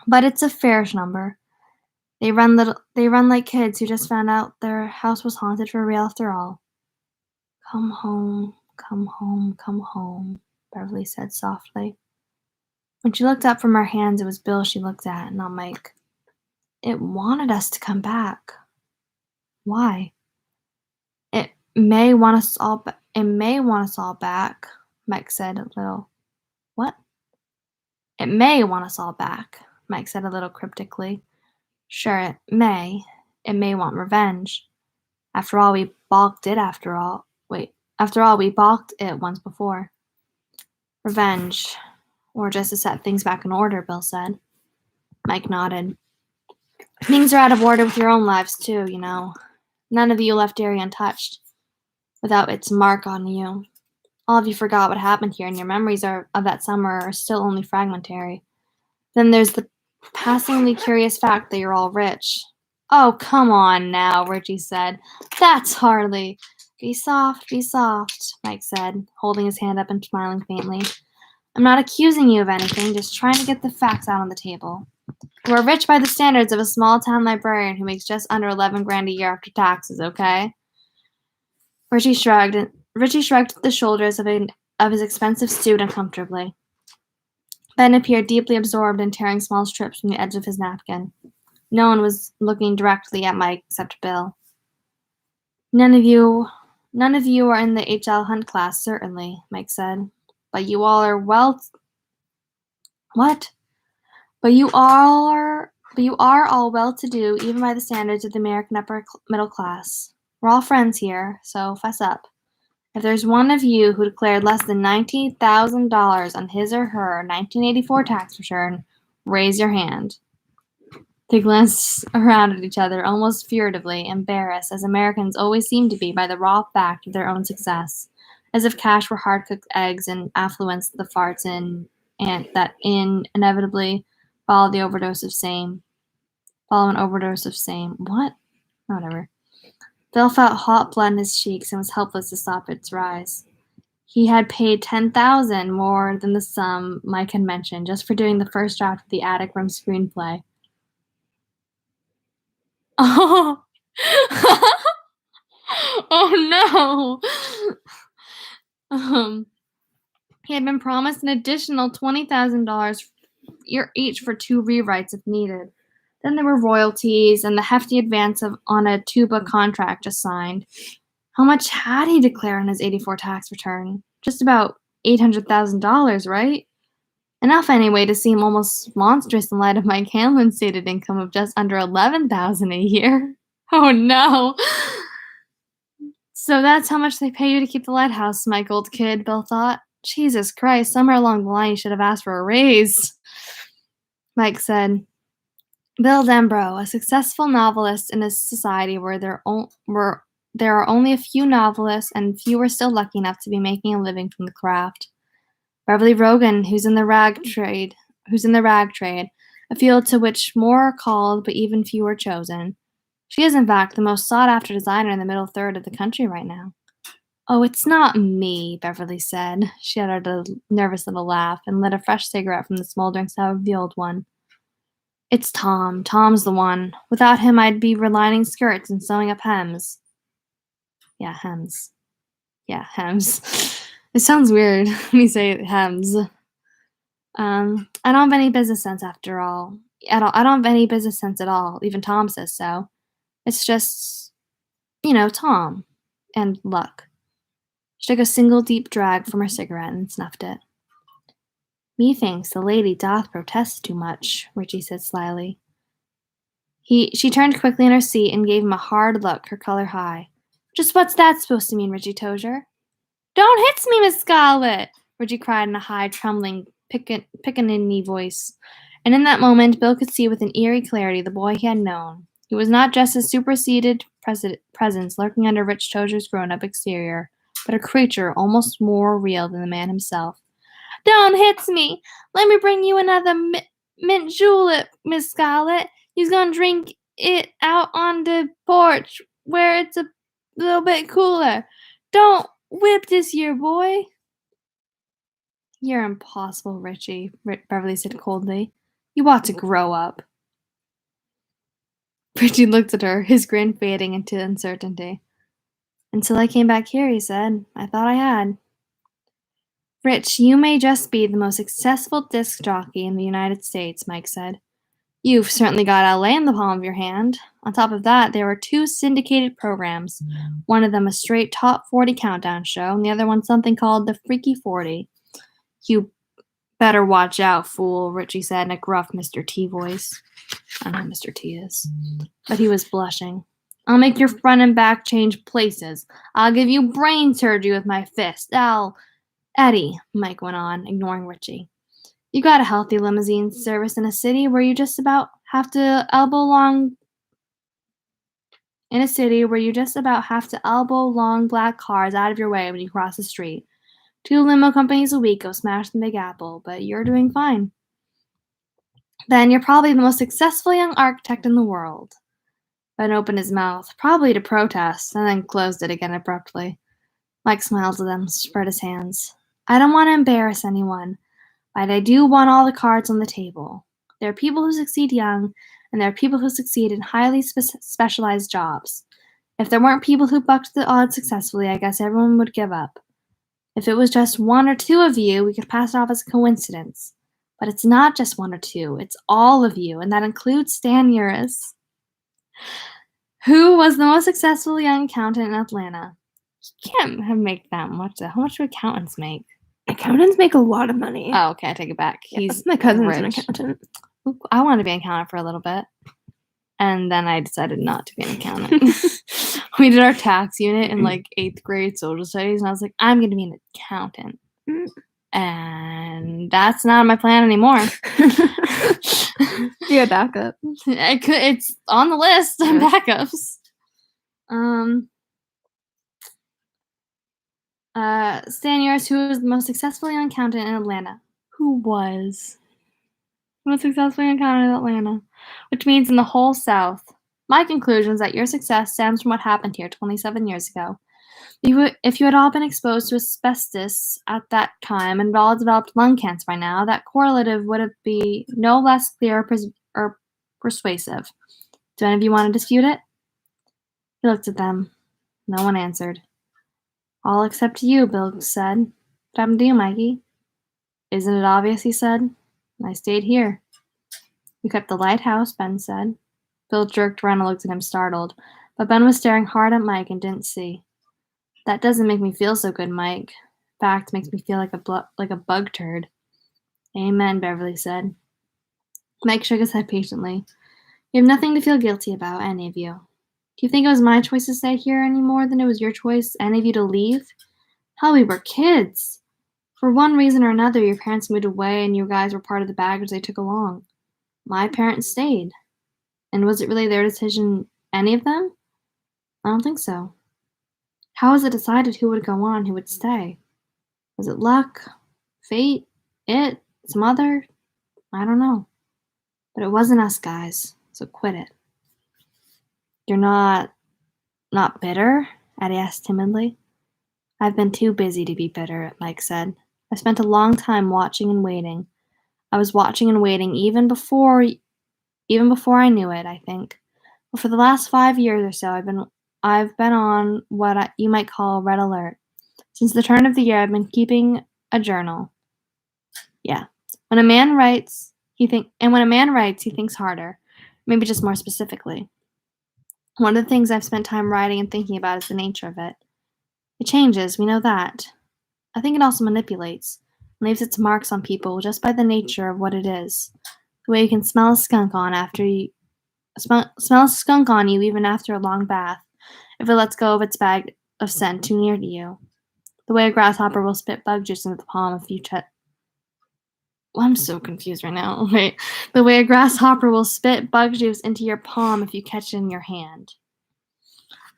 But it's a fairish number. They run like kids who just found out their house was haunted for real after all. Come home, come home, come home, Beverly said softly. When she looked up from her hands, it was Bill she looked at, not Mike. It wanted us to come back. Why? It may want us all back, Mike said a little. What? It may want us all back, Mike said a little cryptically. Sure, it may. It may want revenge. After all, we balked it once before. Revenge. Or just to set things back in order, Bill said. Mike nodded. Things are out of order with your own lives, too, you know. None of you left Derry untouched, without its mark on you. All of you forgot what happened here, and your memories of that summer are still only fragmentary. Then there's the passingly curious fact that you're all rich. Oh, come on now, Richie said. That's hardly... Be soft, Mike said, holding his hand up and smiling faintly. I'm not accusing you of anything, just trying to get the facts out on the table. We're rich by the standards of a small-town librarian who makes just under 11 grand a year after taxes, okay? Richie shrugged the shoulders of his expensive suit uncomfortably. Ben appeared deeply absorbed in tearing small strips from the edge of his napkin. No one was looking directly at Mike except Bill. None of you are in the H.L. Hunt class, certainly, Mike said. But you all are What? But you are all well-to-do, even by the standards of the American upper middle class. We're all friends here, so fess up. If there's one of you who declared less than $19,000 on his or her 1984 tax return, raise your hand. They glanced around at each other, almost furtively, embarrassed, as Americans always seem to be by the raw fact of their own success, as if cash were hard-cooked eggs and affluence the farts that inevitably follow an overdose of same. What? Whatever. Bill felt hot blood in his cheeks and was helpless to stop its rise. He had paid $10,000 more than the sum Mike had mentioned just for doing the first draft of the Attic Room screenplay. Oh, oh no! He had been promised an additional $20,000 each for 2 rewrites if needed. Then there were royalties and the hefty advance on a tuba contract just signed. How much had he declared on his '84 tax return? Just about $800,000, right? Enough anyway to seem almost monstrous in light of Mike Hanlon's stated income of just under $11,000 a year. Oh no! So that's how much they pay you to keep the lighthouse, Mike, old kid, Bill thought. Jesus Christ, somewhere along the line you should have asked for a raise. Mike said, Bill Denbrough, a successful novelist in a society where there are only a few novelists and few are still lucky enough to be making a living from the craft. Beverly Rogan, who's in the rag trade, a field to which more are called but even fewer chosen. She is, in fact, the most sought-after designer in the middle third of the country right now. Oh, it's not me, Beverly said. She uttered a nervous little laugh and lit a fresh cigarette from the smoldering stub of the old one. It's Tom. Tom's the one. Without him, I'd be relining skirts and sewing up hems. Yeah, hems. It sounds weird when you say hems. I don't have any business sense after all. I don't have any business sense at all. Even Tom says so. It's just, Tom. And luck. She took a single deep drag from her cigarette and snuffed it. Methinks the lady doth protest too much, Richie said slyly. She turned quickly in her seat and gave him a hard look, her color high. Just what's that supposed to mean, Richie Tozier? Don't hit me, Miss Scarlet! Richie cried in a high, trembling, pickaninny voice. And in that moment, Bill could see with an eerie clarity the boy he had known. He was not just a superseded presence lurking under Rich Tozier's grown-up exterior, but a creature almost more real than the man himself. Don't hit me! Let me bring you another mint julep, Miss Scarlet. You's gonna drink it out on the porch where it's a little bit cooler. Don't whip this here, boy. You're impossible, Richie, Beverly said coldly. You ought to grow up. Richie looked at her, his grin fading into uncertainty. Until I came back here, he said. I thought I had. Rich, you may just be the most successful disc jockey in the United States, Mike said. You've certainly got LA in the palm of your hand. On top of that, there were 2 syndicated programs. One of them a straight top 40 countdown show, and the other one something called the Freaky 40. You better watch out, fool, Richie said in a gruff Mr. T voice. I know who Mr. T is. But he was blushing. I'll make your front and back change places. I'll give you brain surgery with my fist. Eddie, Mike went on, ignoring Richie. You got a healthy limousine service in a city where you just about have to elbow long black cars out of your way when you cross the street. 2 limo companies a week go smash the Big Apple, but you're doing fine. Then you're probably the most successful young architect in the world. Ben opened his mouth, probably to protest, and then closed it again abruptly. Mike smiled at them, spread his hands. I don't want to embarrass anyone, But I do want all the cards on the table. There are people who succeed young, and there are people who succeed in highly specialized jobs. If there weren't people who bucked the odds successfully, I guess everyone would give up. If it was just one or two of you, we could pass it off as a coincidence. But it's not just one or two, it's all of you, and that includes Stan Uris, who was the most successful young accountant in Atlanta. You can't make that much. How much do accountants make? Accountants make a lot of money. Oh, okay, I take it back. He's my cousin's rich. an accountant. I wanted to be an accountant for a little bit. And then I decided not to be an accountant. We did our tax unit in like 8th grade social studies, and I was like, I'm going to be an accountant. And that's not my plan anymore. You had backup. It's on the list of backups. Stan Uris, who was the most successful young accountant in Atlanta. Who was the most successful young accountant in Atlanta? Which means in the whole South. My conclusion is that your success stems from what happened here 27 years ago. If you had all been exposed to asbestos at that time and all developed lung cancer by now, that correlative would be no less clear or persuasive. Do any of you want to dispute it? He looked at them. No one answered. All except you, Bill said. What happened to you, Mikey? Isn't it obvious, he said. I stayed here. You kept the lighthouse, Ben said. Bill jerked around and looked at him, startled. But Ben was staring hard at Mike and didn't see. That doesn't make me feel so good, Mike. In fact, it makes me feel like a bug turd. Amen, Beverly said. Mike shook his head patiently. You have nothing to feel guilty about, any of you. Do you think it was my choice to stay here any more than it was your choice, any of you, to leave? Hell, we were kids. For one reason or another, your parents moved away and you guys were part of the baggage they took along. My parents stayed. And was it really their decision, any of them? I don't think so. How was it decided who would go on, who would stay? Was it luck? Fate? Some other? I don't know. But it wasn't us, guys, so quit it. You're not bitter? Eddie asked timidly. I've been too busy to be bitter, Mike said. I spent a long time watching and waiting. I was watching and waiting even before I knew it, I think. But for the last 5 years or so, I've been on what you might call red alert. Since the turn of the year, I've been keeping a journal. Yeah. When a man writes, he thinks harder. Maybe just more specifically. One of the things I've spent time writing and thinking about is the nature of it. It changes, we know that. I think it also manipulates, and leaves its marks on people just by the nature of what it is. The way you can smell a skunk on you even after a long bath, if it lets go of its bag of scent too near to you. The way a grasshopper will spit bug juice into the palm if you I'm so confused right now. Wait. The way a grasshopper will spit bug juice into your palm if you catch it in your hand.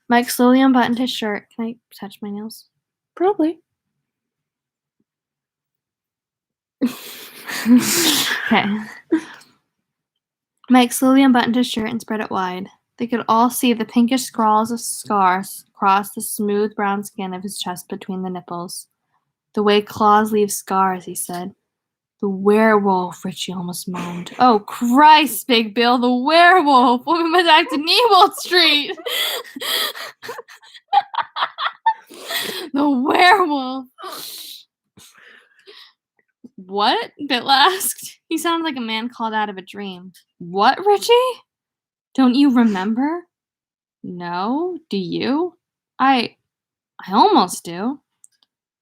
Mike slowly unbuttoned his shirt. Can I touch my nails? Probably. Okay. Mike slowly unbuttoned his shirt and spread it wide. They could all see the pinkish scrawls of scars across the smooth brown skin of his chest between the nipples. The way claws leave scars, he said. The werewolf, Richie almost moaned. Oh, Christ, Big Bill, the werewolf! What we went back to Newbold Street! The werewolf! What? Bill asked. He sounded like a man called out of a dream. What, Richie? Don't you remember? No? Do you? I almost do.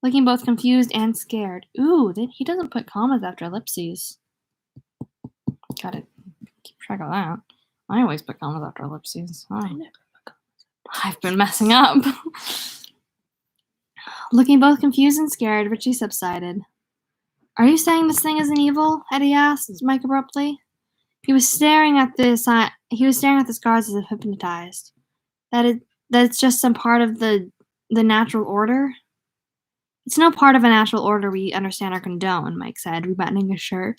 Looking both confused and scared. Ooh, he doesn't put commas after ellipses. Gotta keep track of that. I always put commas after ellipses. I've been messing up. Looking both confused and scared, Richie subsided. Are you saying this thing isn't evil? Eddie asked Mike abruptly. He was staring at the scars as if hypnotized. That it's just some part of the natural order? It's no part of a natural order we understand or condone, Mike said, rebuttoning his shirt.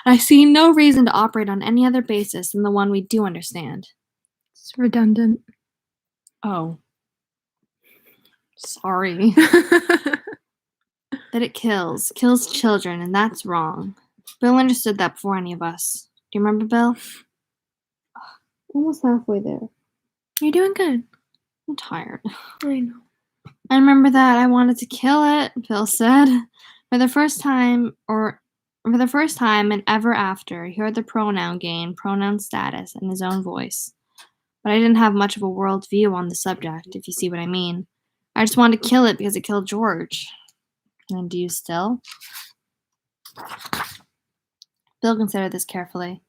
I see no reason to operate on any other basis than the one we do understand. It's redundant. Oh. Sorry. That it kills children, and that's wrong. Bill understood that before any of us. Do you remember, Bill? Almost halfway there. You're doing good. I'm tired. I know. I remember that I wanted to kill it, Bill said. For the first time and ever after, he heard the pronoun gain pronoun status in his own voice. But I didn't have much of a world view on the subject, if you see what I mean. I just wanted to kill it because it killed George. And do you still? Bill considered this carefully.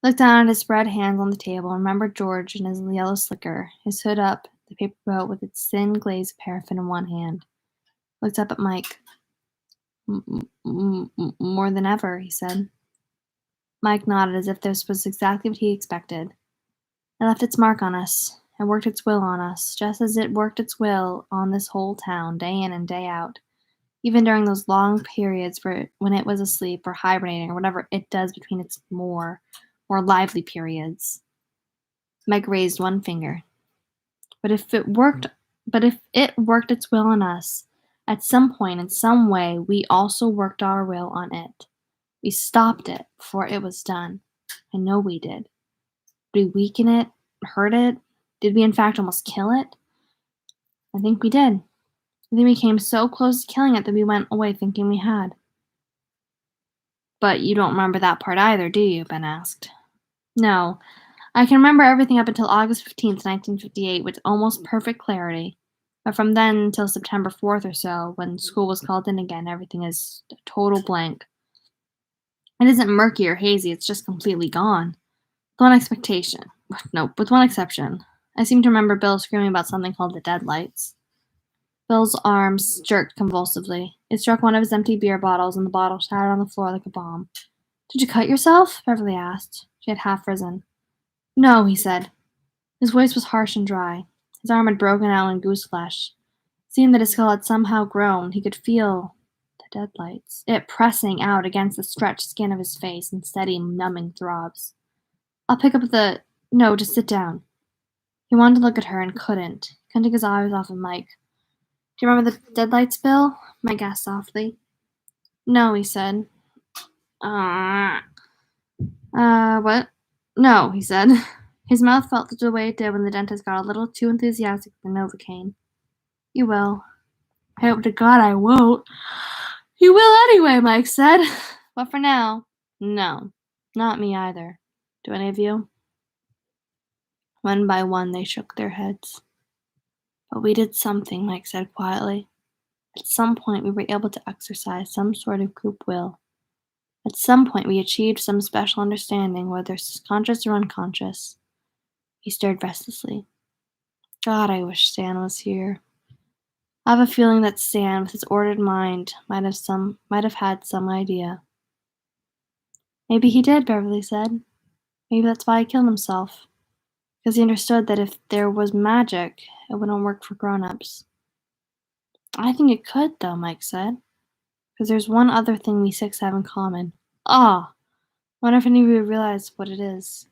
He looked down at his spread hands on the table and remembered George in his yellow slicker, his hood up, the paper boat with its thin glazed paraffin in one hand. Looked up at Mike. More than ever, he said. Mike nodded as if this was exactly what he expected. It left its mark on us. It worked its will on us, just as it worked its will on this whole town, day in and day out. Even during those long periods when it was asleep or hibernating or whatever it does between its more lively periods. Mike raised one finger. But if it worked its will on us, at some point, in some way, we also worked our will on it. We stopped it before it was done. I know we did. Did we weaken it? Hurt it? Did we in fact almost kill it? I think we did. I think we came so close to killing it that we went away thinking we had. But you don't remember that part either, do you? Ben asked. No. I can remember everything up until August 15th, 1958, with almost perfect clarity. But from then until September 4th or so, when school was called in again, everything is a total blank. It isn't murky or hazy, it's just completely gone. With one exception. I seem to remember Bill screaming about something called the deadlights. Bill's arms jerked convulsively. It struck one of his empty beer bottles, and the bottle shattered on the floor like a bomb. Did you cut yourself? Beverly asked. She had half risen. No, he said. His voice was harsh and dry. His arm had broken out in goose flesh. Seeing that his skull had somehow grown, he could feel the deadlights, it pressing out against the stretched skin of his face in steady, numbing throbs. I'll pick up the... No, just sit down. He wanted to look at her and couldn't. Couldn't take his eyes off of Mike. Do you remember the deadlights, Bill? Mike asked softly. No, he said. What? No, he said. His mouth felt the way it did when the dentist got a little too enthusiastic with the Novocaine. You will. I hope to God I won't. You will anyway, Mike said. But for now, no. Not me either. Do any of you? One by one, they shook their heads. But we did something, Mike said quietly. At some point, we were able to exercise some sort of group will. At some point, we achieved some special understanding, whether conscious or unconscious. He stirred restlessly. God, I wish Stan was here. I have a feeling that Stan, with his ordered mind, might have had some idea. Maybe he did, Beverly said. Maybe that's why he killed himself. Because he understood that if there was magic, it wouldn't work for grown-ups. I think it could, though, Mike said. Because there's one other thing we six have in common. I wonder if any of you realize what it is.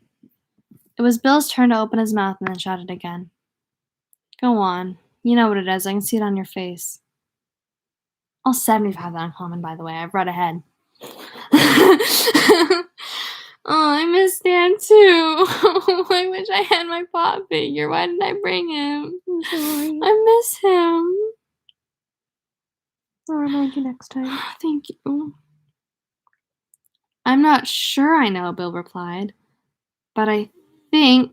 It was Bill's turn to open his mouth and then shut it again. Go on. You know what it is. I can see it on your face. All 70 have that in common, by the way. I've read ahead. I miss Dan too. I wish I had my pop figure. Why didn't I bring him? I'm sorry. I miss him. I'll remind you next time. Thank you. I'm not sure I know, Bill replied. But I think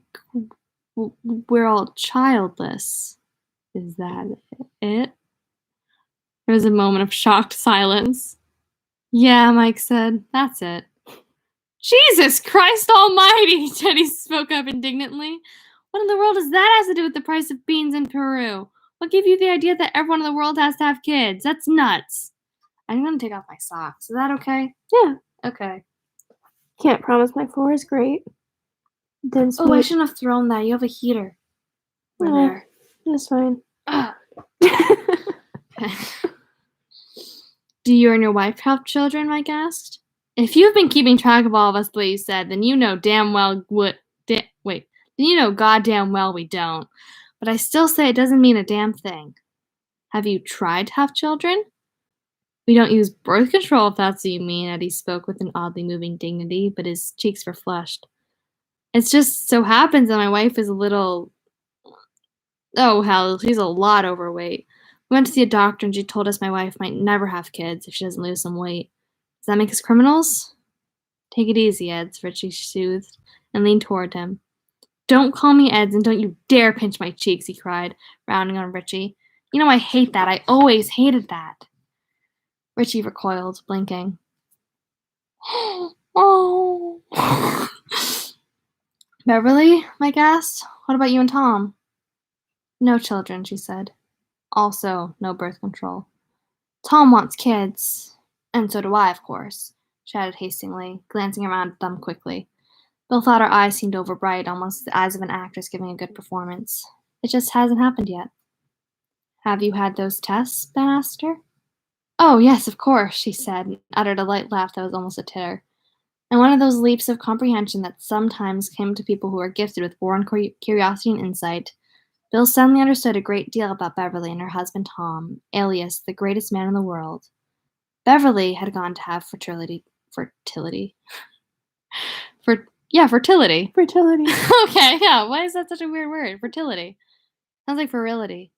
we're all childless. Is that it? There was a moment of shocked silence. Yeah, Mike said. That's it. Jesus Christ almighty, Teddy spoke up indignantly. What in the world does that have to do with the price of beans in Peru? What gave you the idea that everyone in the world has to have kids? That's nuts. I'm going to take off my socks. Is that okay? Yeah. Okay. Can't promise my floor is great. Then Oh, I shouldn't have thrown that. You have a heater. Over there. That's fine. Do you and your wife have children? Mike asked. If you've been keeping track of all of us, Lee said, then you know damn well then you know goddamn well we don't. But I still say it doesn't mean a damn thing. Have you tried to have children? We don't use birth control, if that's what you mean. Eddie spoke with an oddly moving dignity, but his cheeks were flushed. It's just so happens that my wife is a little. Oh, hell, she's a lot overweight. We went to see a doctor and she told us my wife might never have kids if she doesn't lose some weight. Does that make us criminals? Take it easy, Eds, Richie soothed and leaned toward him. Don't call me Eds and don't you dare pinch my cheeks, he cried, rounding on Richie. You know I hate that. I always hated that. Richie recoiled, blinking. Oh. Beverly? Mike asked. What about you and Tom? No children, she said. Also, no birth control. Tom wants kids. And so do I, of course, she added hastily, glancing around at them quickly. Bill thought her eyes seemed overbright, almost the eyes of an actress giving a good performance. It just hasn't happened yet. Have you had those tests? Ben asked her. Oh, yes, of course, she said, and uttered a light laugh that was almost a titter. And one of those leaps of comprehension that sometimes came to people who are gifted with born curiosity and insight. Bill suddenly understood a great deal about Beverly and her husband Tom, alias the greatest man in the world. Beverly had gone to have fertility. Fertility. Fertility. Okay, yeah. Why is that such a weird word? Fertility. Sounds like virility.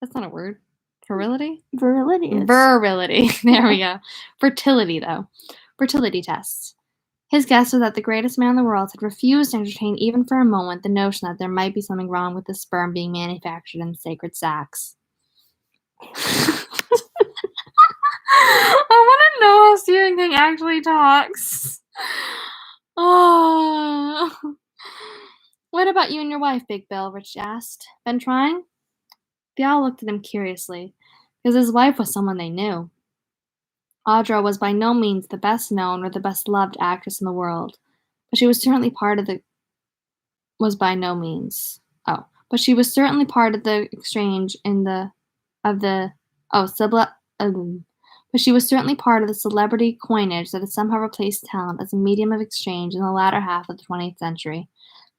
That's not a word. Virility? Virility is. Virility. There we go. Fertility, though. Fertility tests. His guess was that the greatest man in the world had refused to entertain even for a moment the notion that there might be something wrong with the sperm being manufactured in sacred sacks. I want to know how Stephen King actually talks. Oh. What about you and your wife, Big Bill? Rich asked. Been trying? They all looked at him curiously, because his wife was someone they knew. Audra was by no means the best known or the best loved actress in the world, but she was certainly part of the but she was certainly part of the exchange but she was certainly part of the celebrity coinage that had somehow replaced talent as a medium of exchange in the latter half of the 20th century.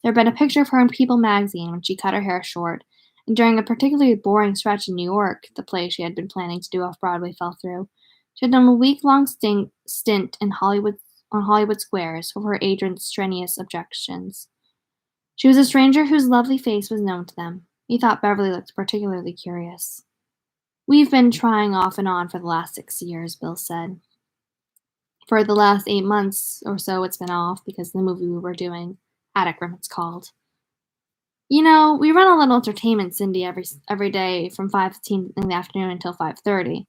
There had been a picture of her in People magazine when she cut her hair short, and during a particularly boring stretch in New York, the play she had been planning to do off-Broadway fell through. She had done a week-long stint in Hollywood squares over her agent's strenuous objections. She was a stranger whose lovely face was known to them. He thought Beverly looked particularly curious. We've been trying off and on for the last 6 years, Bill said. For the last 8 months or so it's been off because of the movie we were doing. Attic Room, it's called. You know, we run a little entertainment, Cindy, every day from 5:15 in the afternoon until 5:30.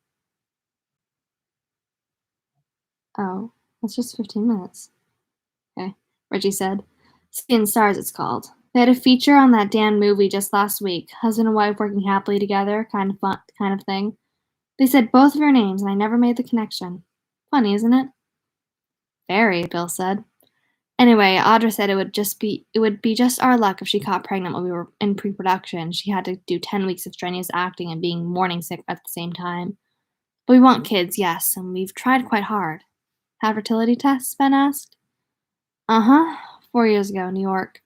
Oh, that's just 15 minutes. Okay, Reggie said. Skin Stars, it's called. They had a feature on that damn movie just last week. Husband and wife working happily together, kind of thing. They said both of your names, and I never made the connection. Funny, isn't it? Very, Bill said. Anyway, Audra said it would be just our luck if she caught pregnant while we were in pre-production. She had to do 10 weeks of strenuous acting and being morning sick at the same time. But we want kids, yes, and we've tried quite hard. Have fertility tests? Ben asked. 4 years ago, New York.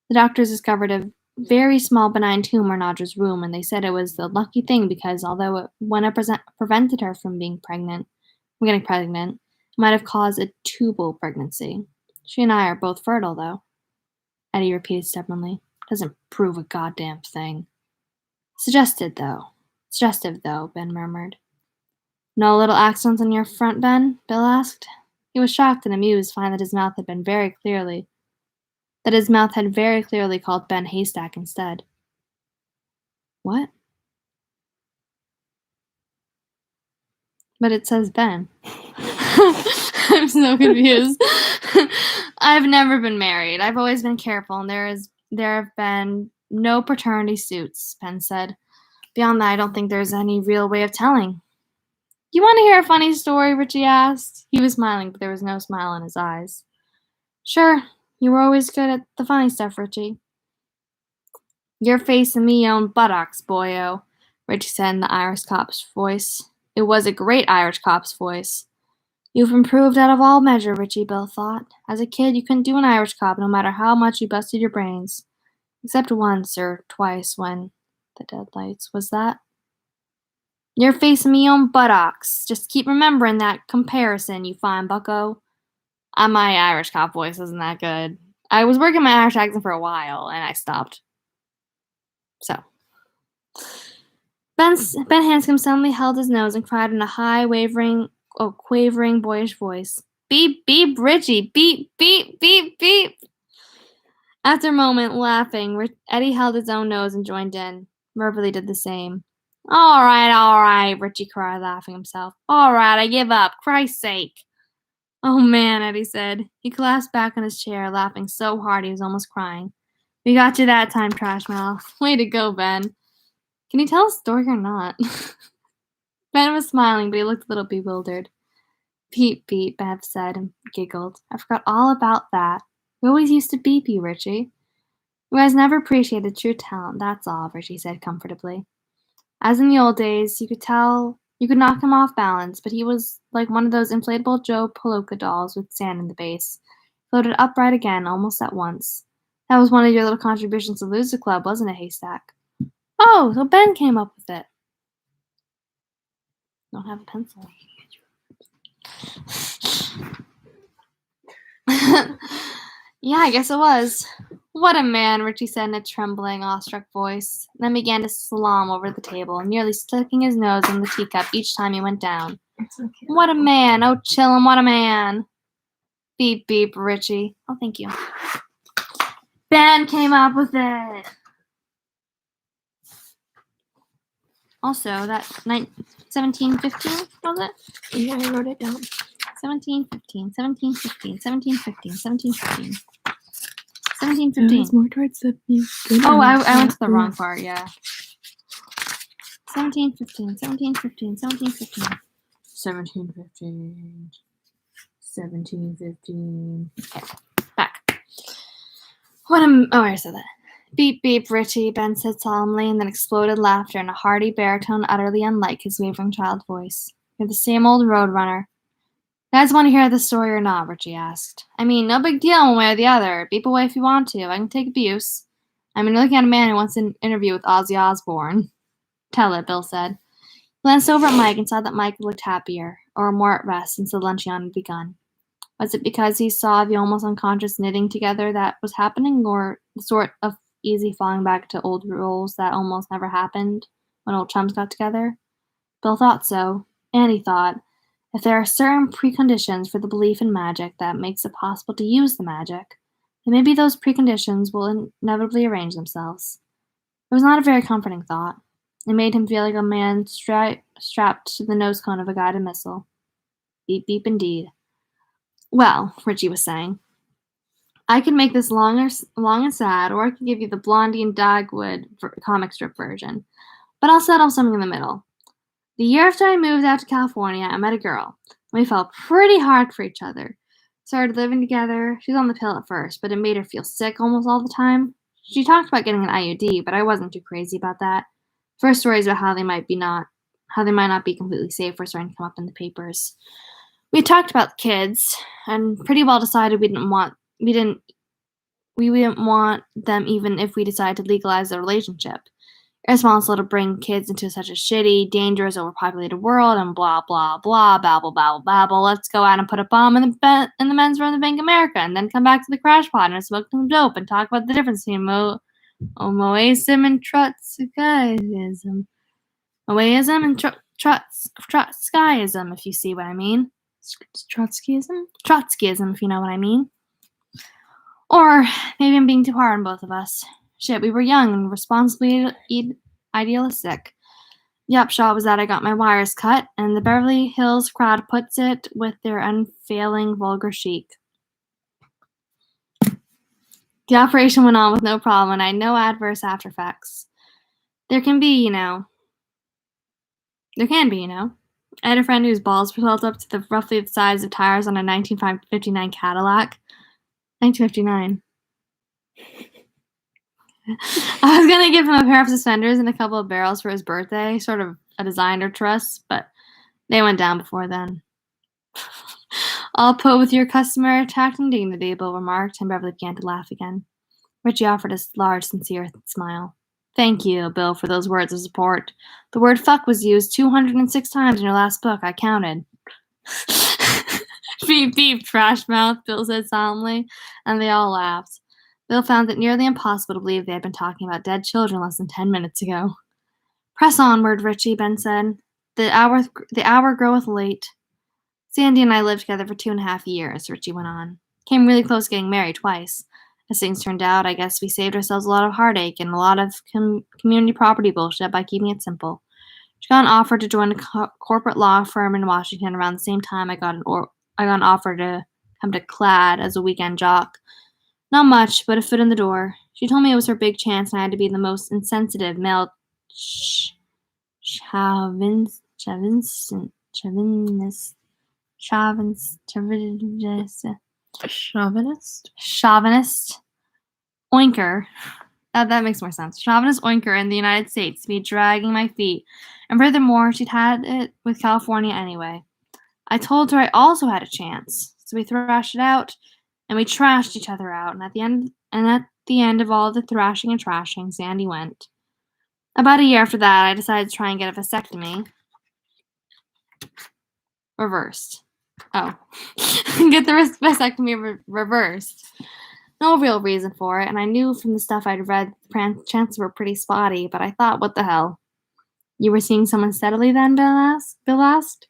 The doctors discovered a very small benign tumor in Audra's womb, and they said it was the lucky thing because although it wouldn't have prevented her from getting pregnant, it might have caused a tubal pregnancy. She and I are both fertile, though. Eddie repeated stubbornly. Doesn't prove a goddamn thing. Suggestive, though, Ben murmured. No little accidents on your front, Ben? Bill asked. He was shocked and amused, finding that his mouth had very clearly called Ben Haystack instead. What? But it says Ben. I'm so confused. I've never been married. I've always been careful, and there have been no paternity suits, Ben said. Beyond that, I don't think there's any real way of telling. You want to hear a funny story? Richie asked. He was smiling, but there was no smile in his eyes. Sure, you were always good at the funny stuff, Richie. Your face and me own buttocks, boyo, Richie said in the Irish cop's voice. It was a great Irish cop's voice. You've improved out of all measure, Richie, Bill thought. As a kid, you couldn't do an Irish cop no matter how much you busted your brains. Except once or twice when the deadlights. Was that? Your face and me own buttocks. Just keep remembering that comparison, you fine bucko. My Irish cop voice isn't that good. I was working my Irish accent for a while, and I stopped. So. Ben Hanscom suddenly held his nose and cried in a high, quavering, boyish voice. Beep, beep, Richie, beep, beep, beep, beep. After a moment, laughing, Eddie held his own nose and joined in. Beverly did the same. All right, Richie cried, laughing himself. All right, I give up. Christ's sake. Oh, man, Eddie said. He collapsed back on his chair, laughing so hard he was almost crying. We got you that time, trash mouth. Way to go, Ben. Can you tell a story or not? Ben was smiling, but he looked a little bewildered. Beep, beep, Bev said and giggled. I forgot all about that. We always used to beep you, Richie. You guys never appreciated true talent, that's all, Richie said comfortably. As in the old days, you could knock him off balance, but he was like one of those inflatable Joe Polka dolls with sand in the base. Floated upright again, almost at once. That was one of your little contributions to Loser Club, wasn't it, Haystack? Oh, so Ben came up with it. Don't have a pencil. Yeah, I guess it was. What a man, Richie said in a trembling, awestruck voice, then began to slalom over the table, nearly sticking his nose in the teacup each time he went down. Okay. What a man! Oh, chillin', what a man! Beep, beep, Richie. Oh, thank you. Ben came up with it! Also, that 1715, was it? Yeah, I wrote it down. 1715, 1715, 1715, 1715. It 1715. was more towards the Oh, I went to the wrong part, yeah. 1715, 1715, 1715. 1715. 1715. Okay, back. Oh, I said that. Beep, beep, Richie, Ben said solemnly, and then exploded laughter in a hearty baritone utterly unlike his wavering child voice. You're the same old roadrunner. You guys want to hear the story or not? Richie asked. I mean, no big deal one way or the other. Beep away if you want to. I can take abuse. I mean, you're looking at a man who wants an interview with Ozzy Osbourne. Tell it, Bill said. He glanced over at Mike and saw that Mike looked happier, or more at rest, since the luncheon had begun. Was it because he saw the almost unconscious knitting together that was happening, or the sort of easy falling back to old rules that almost never happened when old chums got together? Bill thought so, and he thought, if there are certain preconditions for the belief in magic that makes it possible to use the magic, then maybe those preconditions will inevitably arrange themselves. It was not a very comforting thought. It made him feel like a man strapped to the nose cone of a guided missile. Beep, beep, indeed. Well, Richie was saying, I could make this long and sad, or I could give you the Blondie and Dagwood comic strip version. But I'll settle something in the middle. The year after I moved out to California, I met a girl. We fell pretty hard for each other. Started living together. She was on the pill at first, but it made her feel sick almost all the time. She talked about getting an IUD, but I wasn't too crazy about that. First stories about how they might not be completely safe were starting to come up in the papers. We talked about the kids, and pretty well decided we didn't want them even if we decided to legalize the relationship. Irresponsible to bring kids into such a shitty, dangerous, overpopulated world, and blah, blah, blah, babble, babble, babble. Let's go out and put a bomb in the men's room of Bank of America, and then come back to the crash pod and smoke some dope and talk about the difference between Moaism and Trotskyism. Moaism and Trotskyism, if you see what I mean. Trotskyism? Trotskyism, if you know what I mean. Or maybe I'm being too hard on both of us. Shit, we were young and responsibly idealistic. The upshot was that I got my wires cut, and the Beverly Hills crowd puts it with their unfailing vulgar chic. The operation went on with no problem, and I had no adverse after effects. There can be, you know. I had a friend whose balls swelled up to roughly the size of tires on a 1959 Cadillac. 1959. I was going to give him a pair of suspenders and a couple of barrels for his birthday, sort of a designer trust, but they went down before then. I'll put with your customary tact and dignity, Bill remarked, and Beverly began to laugh again. Richie offered a large, sincere smile. Thank you, Bill, for those words of support. The word fuck was used 206 times in your last book. I counted. Beep, beep, trash mouth, Bill said solemnly, and they all laughed. Bill found it nearly impossible to believe they had been talking about dead children less than 10 minutes ago. Press onward, Richie, Ben said. The hour groweth late. Sandy and I lived together for 2.5 years, Richie went on. Came really close to getting married twice. As things turned out, I guess we saved ourselves a lot of heartache and a lot of community property bullshit by keeping it simple. She got an offer to join a corporate law firm in Washington around the same time I got an offer to come to CLAD as a weekend jock. Not much, but a foot in the door. She told me it was her big chance and I had to be the most insensitive male chauvinist oinker. That makes more sense. Chauvinist oinker in the United States to be dragging my feet. And furthermore, she'd had it with California anyway. I told her I also had a chance. So we thrashed it out, and we trashed each other out. And at the end of all the thrashing and trashing, Sandy went. About a year after that, I decided to try and get a vasectomy. Reversed. Oh. Get the vasectomy reversed. No real reason for it, and I knew from the stuff I'd read the chances were pretty spotty, but I thought, what the hell? You were seeing someone steadily then, Bill asked?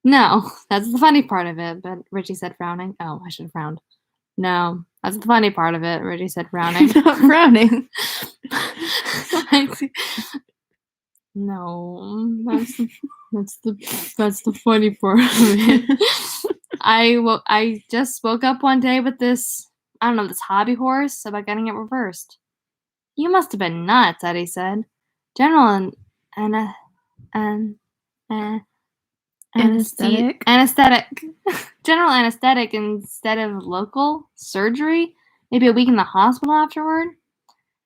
No, that's the funny part of it, but Richie said, frowning. Oh, I should have frowned. No, that's the funny part of it, Richie said, frowning. Not frowning. No, that's the funny part of it. I just woke up one day with this, I don't know, this hobby horse about getting it reversed. You must have been nuts, Eddie said. General anesthetic. General anesthetic instead of local surgery? Maybe a week in the hospital afterward?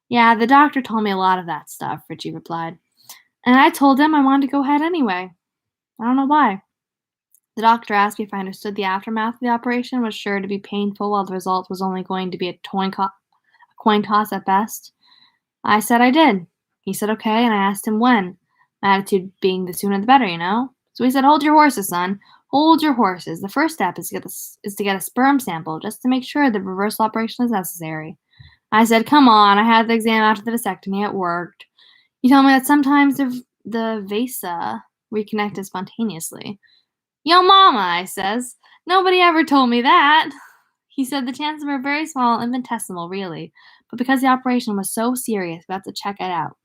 Yeah, the doctor told me a lot of that stuff, Richie replied. And I told him I wanted to go ahead anyway. I don't know why. The doctor asked me if I understood the aftermath of the operation was sure to be painful while the result was only going to be a coin toss at best. I said I did. He said okay, and I asked him when. My attitude being the sooner the better, you know? So he said, hold your horses, son. Hold your horses. The first step is to get a sperm sample just to make sure the reversal operation is necessary. I said, come on, I had the exam after the vasectomy. It worked. He told me that sometimes the vasa reconnected spontaneously. Yo, mama, I says. Nobody ever told me that. He said the chances were very small, infinitesimal, really. But because the operation was so serious, we had to check it out.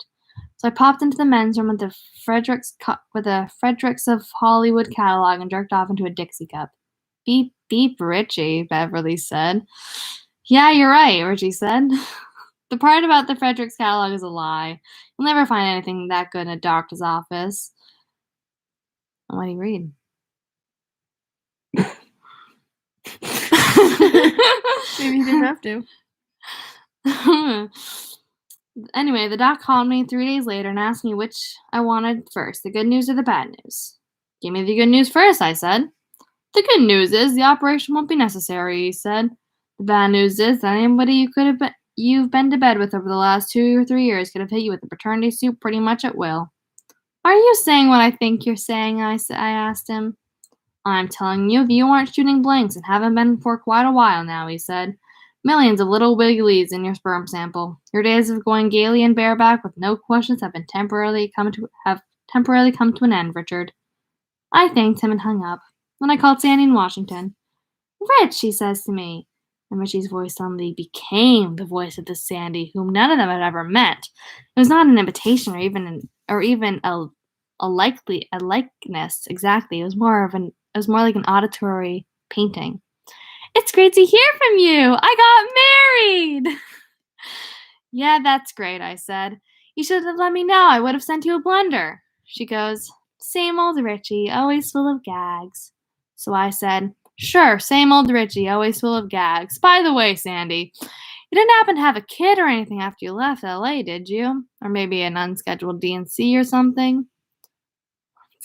So I popped into the men's room with a Fredericks of Hollywood catalog and jerked off into a Dixie cup. Beep, beep, Richie, Beverly said. Yeah, you're right, Richie said. The part about the Fredericks catalog is a lie. You'll never find anything that good in a doctor's office. What do you read? Maybe you didn't have to. Anyway, the doc called me 3 days later and asked me which I wanted first, the good news or the bad news. Give me the good news first, I said. The good news is the operation won't be necessary, he said. The bad news is that anybody you've been to bed with over the last 2 or 3 years could have hit you with a paternity suit pretty much at will. Are you saying what I think you're saying? I asked him. I'm telling you, if you aren't shooting blanks and haven't been for quite a while now, he said. Millions of little wigglies in your sperm sample. Your days of going gaily and bareback with no questions have temporarily come to an end, Richard. I thanked him and hung up. Then I called Sandy in Washington. Rich, he says to me. And Richie's voice suddenly became the voice of the Sandy whom none of them had ever met. It was not an imitation or even a likeness exactly. It was more like an auditory painting. It's great to hear from you. I got married. Yeah, that's great, I said. You should have let me know. I would have sent you a blender. She goes, same old Richie, always full of gags. So I said, sure, same old Richie, always full of gags. By the way, Sandy, you didn't happen to have a kid or anything after you left LA, did you? Or maybe an unscheduled D&C or something?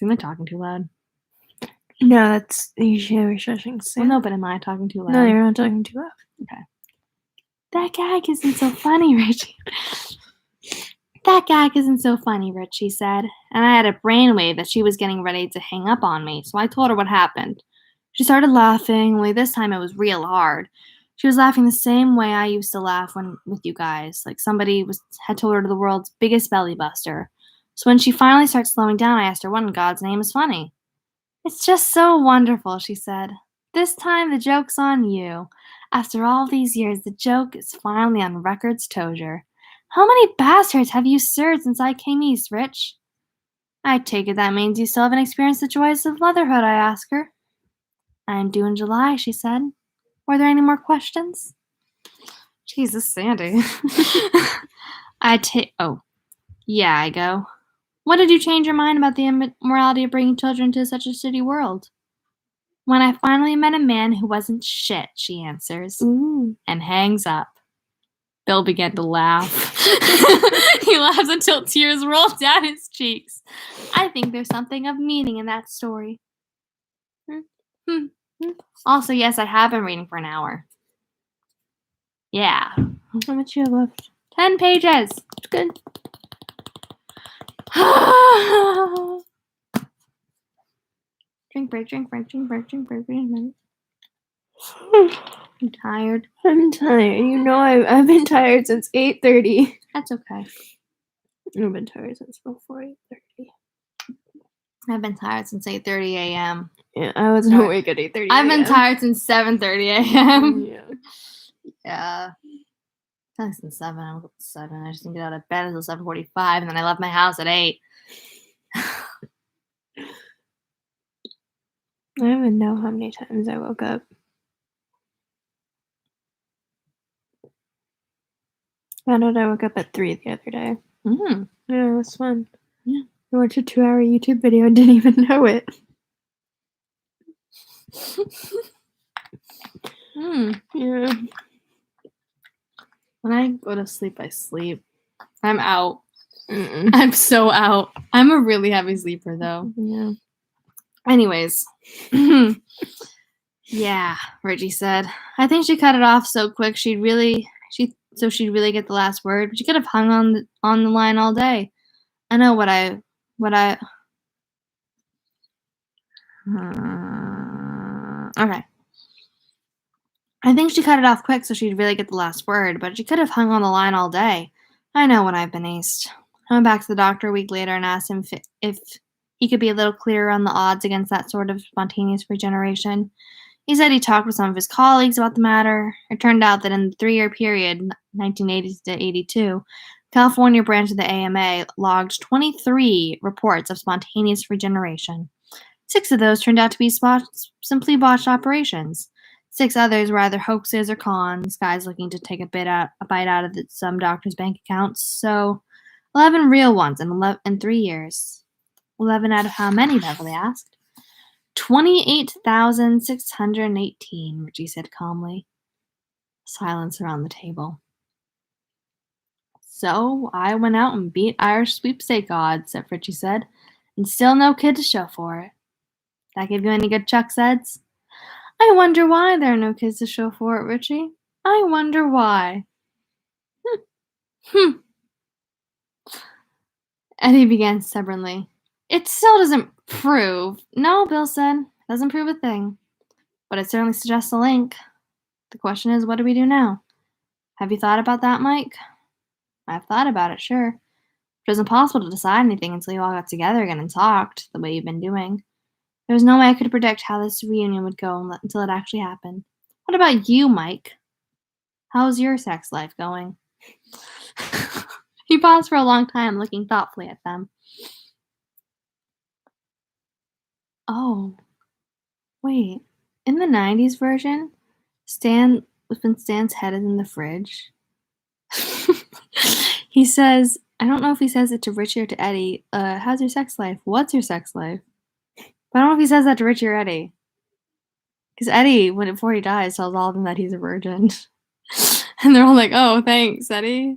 Am I talking too loud? No, that's you were shushing Sam. Well, no, but am I talking too loud? No, you're not talking too loud. Okay. That gag isn't so funny, Richie. That That gag isn't so funny, Rich, she said, and I had a brainwave that she was getting ready to hang up on me, so I told her what happened. She started laughing, only this time it was real hard. She was laughing the same way I used to laugh when with you guys, like somebody had told her the world's biggest belly buster. So when she finally started slowing down, I asked her what in God's name is funny. It's just so wonderful, she said. This time the joke's on you. After all these years, the joke is finally on record's Tozier. How many bastards have you served since I came east, Rich? I take it that means you still haven't experienced the joys of motherhood, I asked her. I'm due in July, she said. Were there any more questions? Jesus, Sandy. Yeah, I go. When did you change your mind about the immorality of bringing children to such a shitty world? When I finally met a man who wasn't shit, she answers, and hangs up. Bill began to laugh. He laughs until tears roll down his cheeks. I think there's something of meaning in that story. Also, yes, I have been reading for an hour. Yeah. How much you have left? 10 pages. It's good. Drink break. I'm tired. I'm tired. You know, I've been tired since 8:30. That's okay. I've been tired since before 8:30. I've been tired since 8:30 a.m. Yeah, I wasn't awake at 8:30. I've been tired since 7:30 a.m. Yeah. Since 7. I woke up at 7. I just didn't get out of bed until 7:45, and then I left my house at 8. I don't even know how many times I woke up. I know I woke up at 3 the other day. Yeah, it was fun. Yeah. I watched a 2-hour YouTube video and didn't even know it. Yeah. When I go to sleep, I sleep. I'm out. I'm so out. I'm a really heavy sleeper, though. Yeah. Anyways. Yeah, Reggie said. I think she cut it off so quick she'd really get the last word. She could have hung on the line all day. I know what I okay. I think she cut it off quick so she'd really get the last word, but she could have hung on the line all day. I know when I've been aced. I went back to the doctor a week later and asked him if he could be a little clearer on the odds against that sort of spontaneous regeneration. He said he talked with some of his colleagues about the matter. It turned out that in the 3-year period, 1980 to 82, California branch of the AMA logged 23 reports of spontaneous regeneration. 6 of those turned out to be simply botched operations. 6 others were either hoaxes or cons, guys looking to take a bite out of some doctor's bank accounts. So, 11 real ones in 3 years. 11 out of how many, Beverly asked. 28,618, Richie said calmly. Silence around the table. So, I went out and beat Irish sweepstake odds, Richie said, and still no kid to show for it. That give you any good chucks, Eds? I wonder why there are no kids to show for it, Richie. I wonder why. Eddie began stubbornly. It still doesn't prove. No, Bill said. Doesn't prove a thing. But it certainly suggests a link. The question is, what do we do now? Have you thought about that, Mike? I've thought about it, sure. It was impossible to decide anything until you all got together again and talked, the way you've been doing. There was no way I could predict how this reunion would go until it actually happened. What about you, Mike? How's your sex life going? He paused for a long time, looking thoughtfully at them. Oh, wait. In the 90s version, when Stan's head is in the fridge, he says, I don't know if he says it to Richie or to Eddie, how's your sex life? What's your sex life? But I don't know if he says that to Richie or Eddie. Because Eddie, before he dies, tells all of them that he's a virgin. And they're all like, oh, thanks, Eddie.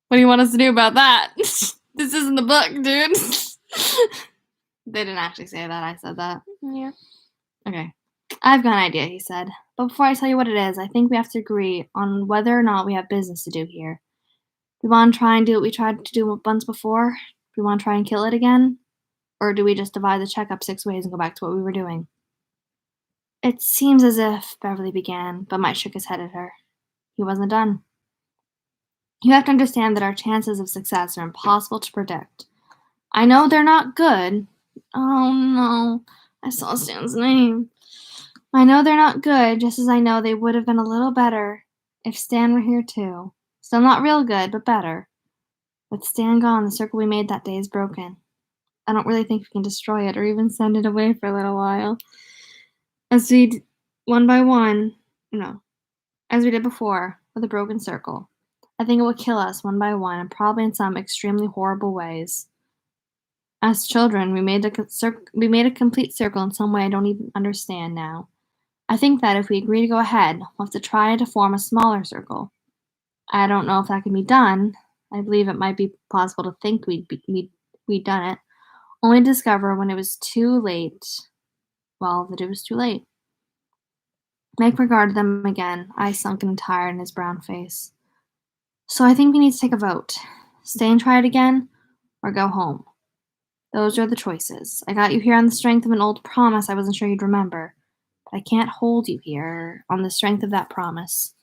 What do you want us to do about that? This isn't the book, dude. They didn't actually say that. I said that. Yeah. Okay. I've got an idea, he said. But before I tell you what it is, I think we have to agree on whether or not we have business to do here. Do we want to try and do what we tried to do once before? Do we want to try and kill it again? Or do we just divide the check up 6 ways and go back to what we were doing? It seems as if Beverly began, but Mike shook his head at her. He wasn't done. You have to understand that our chances of success are impossible to predict. I know they're not good. Oh no, I saw Stan's name. I know they're not good, just as I know they would have been a little better if Stan were here too. Still not real good, but better. With Stan gone, the circle we made that day is broken. I don't really think we can destroy it or even send it away for a little while. As we one by one, no, as we did before, with a broken circle. I think it will kill us one by one, and probably in some extremely horrible ways. As children, we made a complete circle in some way I don't even understand now. I think that if we agree to go ahead, we'll have to try to form a smaller circle. I don't know if that can be done. I believe it might be possible to think we'd done it, only to discover when it was too late. Well, that it was too late. Mike regarded them again, eyes sunken and tired in his brown face. So I think we need to take a vote. Stay and try it again, or go home. Those are the choices. I got you here on the strength of an old promise I wasn't sure you'd remember. But I can't hold you here on the strength of that promise.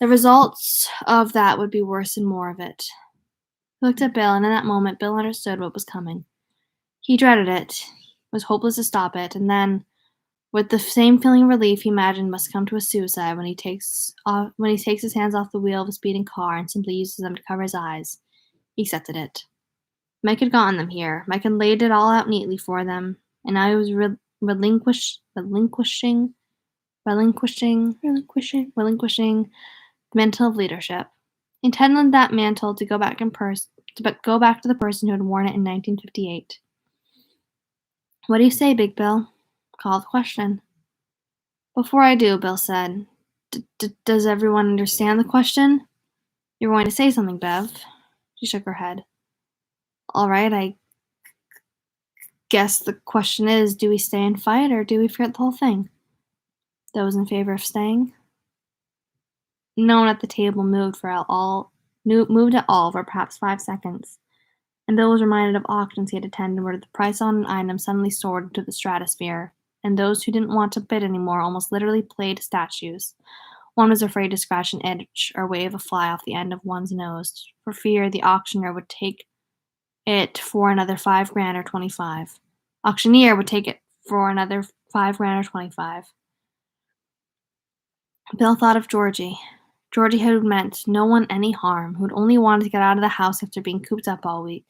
The results of that would be worse and more of it. He looked at Bill, and in that moment Bill understood what was coming. He dreaded it, was hopeless to stop it, and then, with the same feeling of relief he imagined must come to a suicide when he takes his hands off the wheel of a speeding car and simply uses them to cover his eyes, he accepted it. Mike had gotten them here. Mike had laid it all out neatly for them, and now he was relinquishing the mantle of leadership. He intended that mantle to go back to the person who had worn it in 1958. What do you say, Big Bill? Call the question. Before I do, Bill said, does everyone understand the question? You're going to say something, Bev. She shook her head. All right, I guess the question is, do we stay and fight, or do we forget the whole thing? Those in favor of staying? No one at the table moved at all for perhaps 5 seconds, and Bill was reminded of auctions he had attended where the price on an item suddenly soared into the stratosphere, and those who didn't want to bid anymore almost literally played statues. One was afraid to scratch an itch or wave a fly off the end of one's nose, for fear the auctioneer would take it for another $5,000 or 25. Auctioneer would take it for another $5,000 or 25. Bill thought of Georgie. Georgie who meant no one any harm, who'd only wanted to get out of the house after being cooped up all week.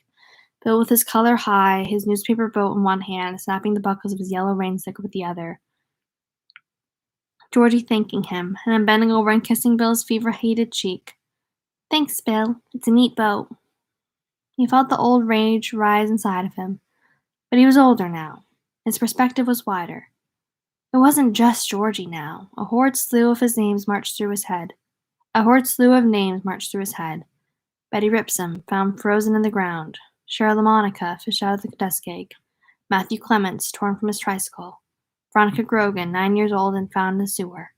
Bill with his color high, his newspaper boat in one hand, snapping the buckles of his yellow rainstick with the other. Georgie thanking him, and then bending over and kissing Bill's fever-heated cheek. Thanks, Bill. It's a neat boat. He felt the old rage rise inside of him, but he was older now. His perspective was wider. It wasn't just Georgie now. A horrid slew of names marched through his head. Betty Ripsom, found frozen in the ground. Cheryl LaMonica, fished out of the desk egg. Matthew Clements, torn from his tricycle. Veronica Grogan, 9 years old and found in the sewer.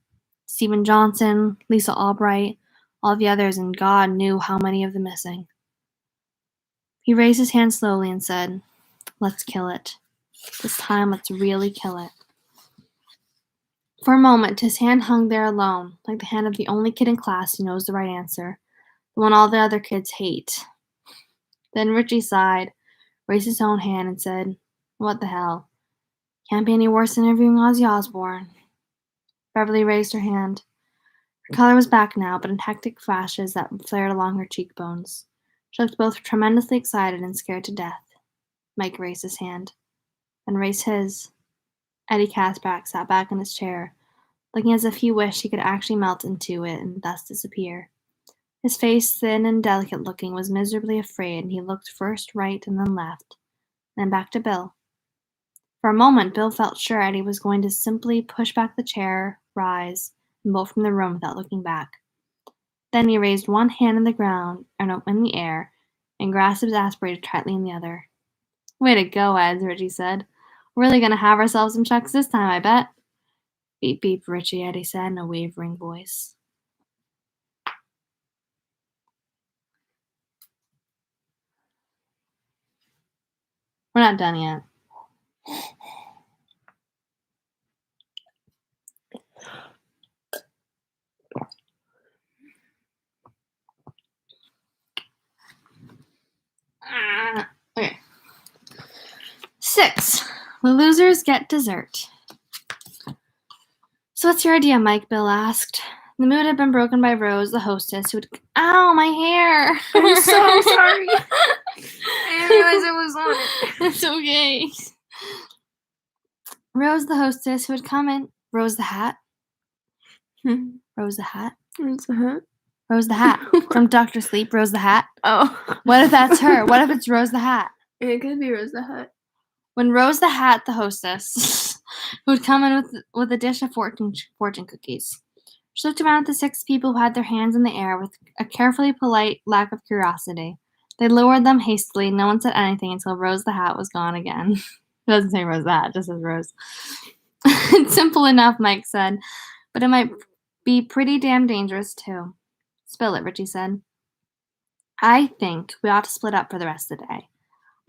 Stephen Johnson, Lisa Albright, all the others, and God knew how many of the missing. He raised his hand slowly and said, "Let's kill it. This time, let's really kill it." For a moment, his hand hung there alone, like the hand of the only kid in class who knows the right answer, the one all the other kids hate. Then Richie sighed, raised his own hand, and said, "What the hell? Can't be any worse than interviewing Ozzy Osbourne." Beverly raised her hand. Her color was back now, but in hectic flashes that flared along her cheekbones. She looked both tremendously excited and scared to death. Mike raised his hand, then raised his. Eddie Kasbach sat back in his chair, looking as if he wished he could actually melt into it and thus disappear. His face, thin and delicate-looking, was miserably afraid, and he looked first right and then left, then back to Bill. For a moment Bill felt sure Eddie was going to simply push back the chair, rise, and bolt from the room without looking back. Then he raised one hand in the air, and grasped his aspirator tightly in the other. "Way to go, Ed," Richie said. "We're really gonna have ourselves some chucks this time, I bet." "Beep, beep, Richie," Eddie said in a wavering voice. We're not done yet. Okay. 6. The losers get dessert. So what's your idea, Mike? Bill asked. The mood had been broken by Rose, the hostess, who would... Ow, my hair! I'm so sorry. I didn't realize it was on it. It's okay. Rose, the hostess, who had come in... Rose the hat? Rose the hat? What's the hat? Rose the hat. From Dr. Sleep, Rose the hat. Oh. What if that's her? What if it's Rose the hat? It could be Rose the Hat. When Rose the hat, the hostess, who had come in with a dish of fortune cookies, she looked around at the 6 people who had their hands in the air with a carefully polite lack of curiosity. They lowered them hastily. No one said anything until Rose the hat was gone again. It doesn't say Rose the hat, it just says Rose. It's simple enough, Mike said, but it might be pretty damn dangerous, too. Spill it, Richie said. I think we ought to split up for the rest of the day.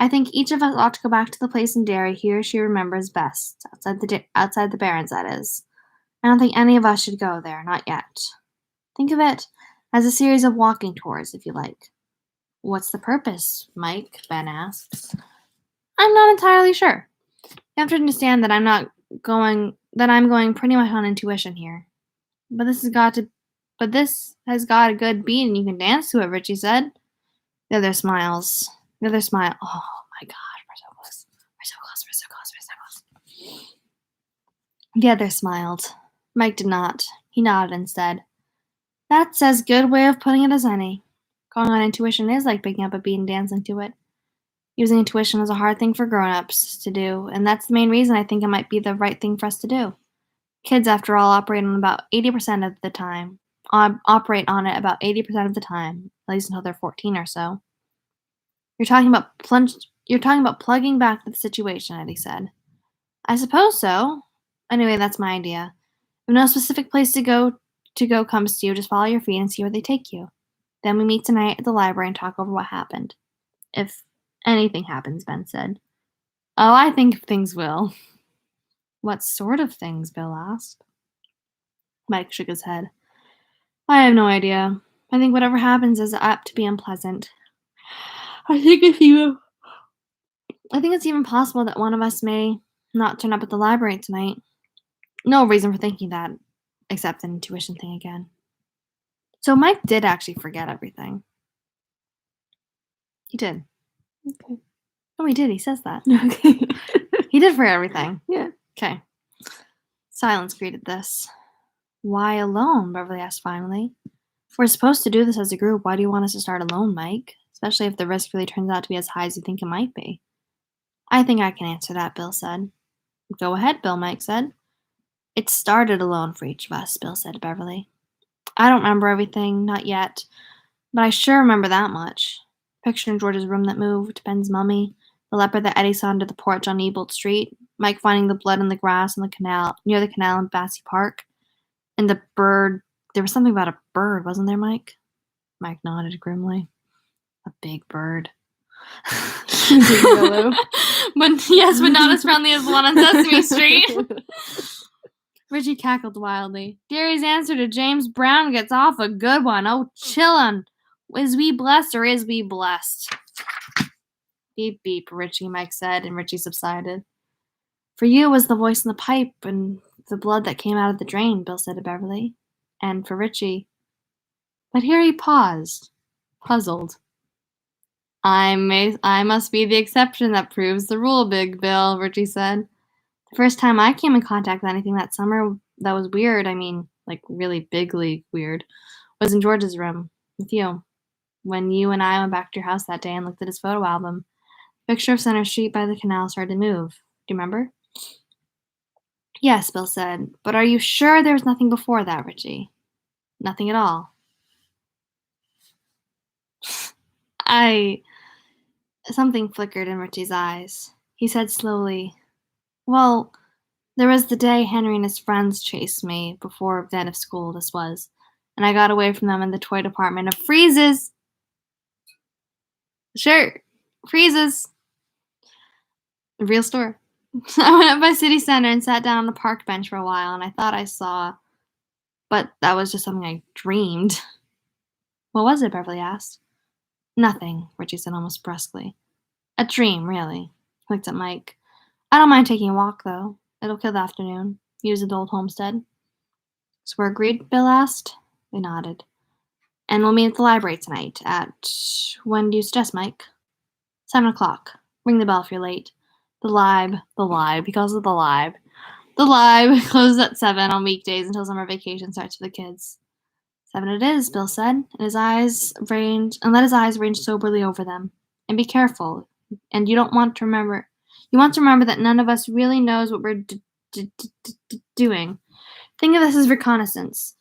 I think each of us ought to go back to the place in Derry he or she remembers best, outside the Barrens, that is. I don't think any of us should go there, not yet. Think of it as a series of walking tours, if you like. What's the purpose, Mike? Ben asks. I'm not entirely sure. You have to understand that I'm going pretty much on intuition here. But this has got a good beat and you can dance to it, Richie said. The other smiles. Oh my God, we're so close. The other smiled. Mike did not. He nodded instead. That's as good a way of putting it as any. Going on intuition is like picking up a beat and dancing to it. Using intuition is a hard thing for grown-ups to do, and that's the main reason I think it might be the right thing for us to do. Kids, after all, operate on it about 80% of the time, at least until they're 14 or so. You're talking about plugging back to the situation, Eddie said. I suppose so. Anyway, that's my idea. If no specific place to go comes to you, just follow your feet and see where they take you. Then we meet tonight at the library and talk over what happened. If anything happens, Ben said. Oh, I think things will. What sort of things? Bill asked. Mike shook his head. I have no idea. I think whatever happens is apt to be unpleasant. I think it's even possible that one of us may not turn up at the library tonight. No reason for thinking that, except the intuition thing again. So Mike did actually forget everything. He did. Okay. Oh, he did. He says that. Okay. He did forget everything. Yeah. Okay. Silence greeted this. Why alone? Beverly asked finally. If we're supposed to do this as a group, why do you want us to start alone, Mike? Especially if the risk really turns out to be as high as you think it might be. I think I can answer that, Bill said. Go ahead, Bill, Mike said. It started alone for each of us, Bill said to Beverly. I don't remember everything, not yet, but I sure remember that much. Picturing George's room that moved, Ben's mummy, the leopard that Eddie saw under the porch on Nebold Street, Mike finding the blood in the grass on the canal, near the canal in Bassey Park, and the bird. There was something about a bird, wasn't there, Mike? Mike nodded grimly. A big bird. but not as friendly as the one on Sesame Street. Richie cackled wildly. Derry's answer to James Brown gets off a good one. Oh, chillin'. Is we blessed or is we blessed? Beep, beep, Richie, Mike said, and Richie subsided. For you it was the voice in the pipe and the blood that came out of the drain, Bill said to Beverly. And for Richie... But here he paused, puzzled. I must be the exception that proves the rule, Big Bill, Richie said. The first time I came in contact with anything that summer that was weird, like really bigly weird, was in George's room, with you. When you and I went back to your house that day and looked at his photo album, the picture of Center Street by the canal started to move. Do you remember? Yes, Bill said, but are you sure there was nothing before that, Richie? Nothing at all. Something flickered in Richie's eyes. He said slowly, well, there was the day Henry and his friends chased me before the end of school, this was, and I got away from them in the toy department of freezes. Sure, freezes. A real store. I went up by city center and sat down on the park bench for a while, and I thought I saw, but that was just something I dreamed. What was it? Beverly asked. Nothing, Richie said almost brusquely. A dream, really. He looked at Mike. I don't mind taking a walk, though. It'll kill the afternoon. Use the old homestead. So we're agreed? Bill asked. They nodded. And we'll meet at the library tonight at... When do you suggest, Mike? 7 o'clock. Ring the bell if you're late. He calls it the lib. The lib closes at 7 on weekdays until summer vacation starts for the kids. 7 it is, Bill said, and let his eyes range soberly over them. And be careful. And you want to remember that none of us really knows what we're doing. Think of this as reconnaissance.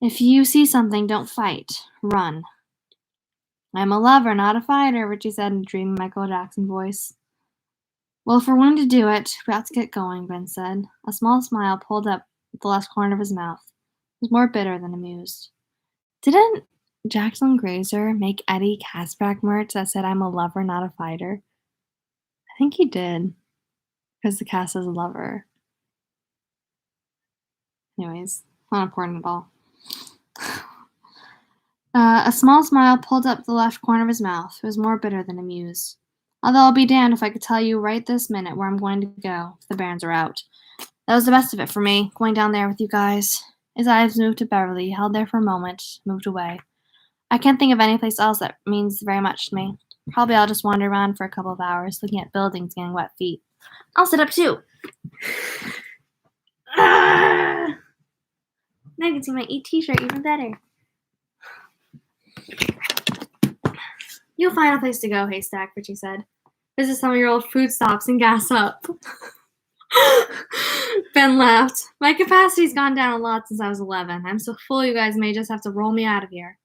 If you see something, don't fight. Run. I'm a lover, not a fighter, Richie said in a dreamy Michael Jackson voice. Well, if we're willing to do it, we ought to get going, Ben said. A small smile pulled up the left corner of his mouth. He was more bitter than amused. Didn't Jackson Grazer make Eddie Kasbrak merch that said, I'm a lover, not a fighter? I think he did, because the cast says lover. Anyways, not important at all. A small smile pulled up the left corner of his mouth. It was more bitter than amused. Although I'll be damned if I could tell you right this minute where I'm going to go if the Barons are out. That was the best of it for me, going down there with you guys. His eyes moved to Beverly, held there for a moment, moved away. I can't think of any place else that means very much to me. Probably I'll just wander around for a couple of hours, looking at buildings, getting wet feet. I'll sit up too. Now you can see my t-shirt even better. You'll find a place to go, Haystack, Richie said. Visit some of your old food stops and gas up. Ben laughed. My capacity's gone down a lot since I was 11. I'm so full you guys may just have to roll me out of here.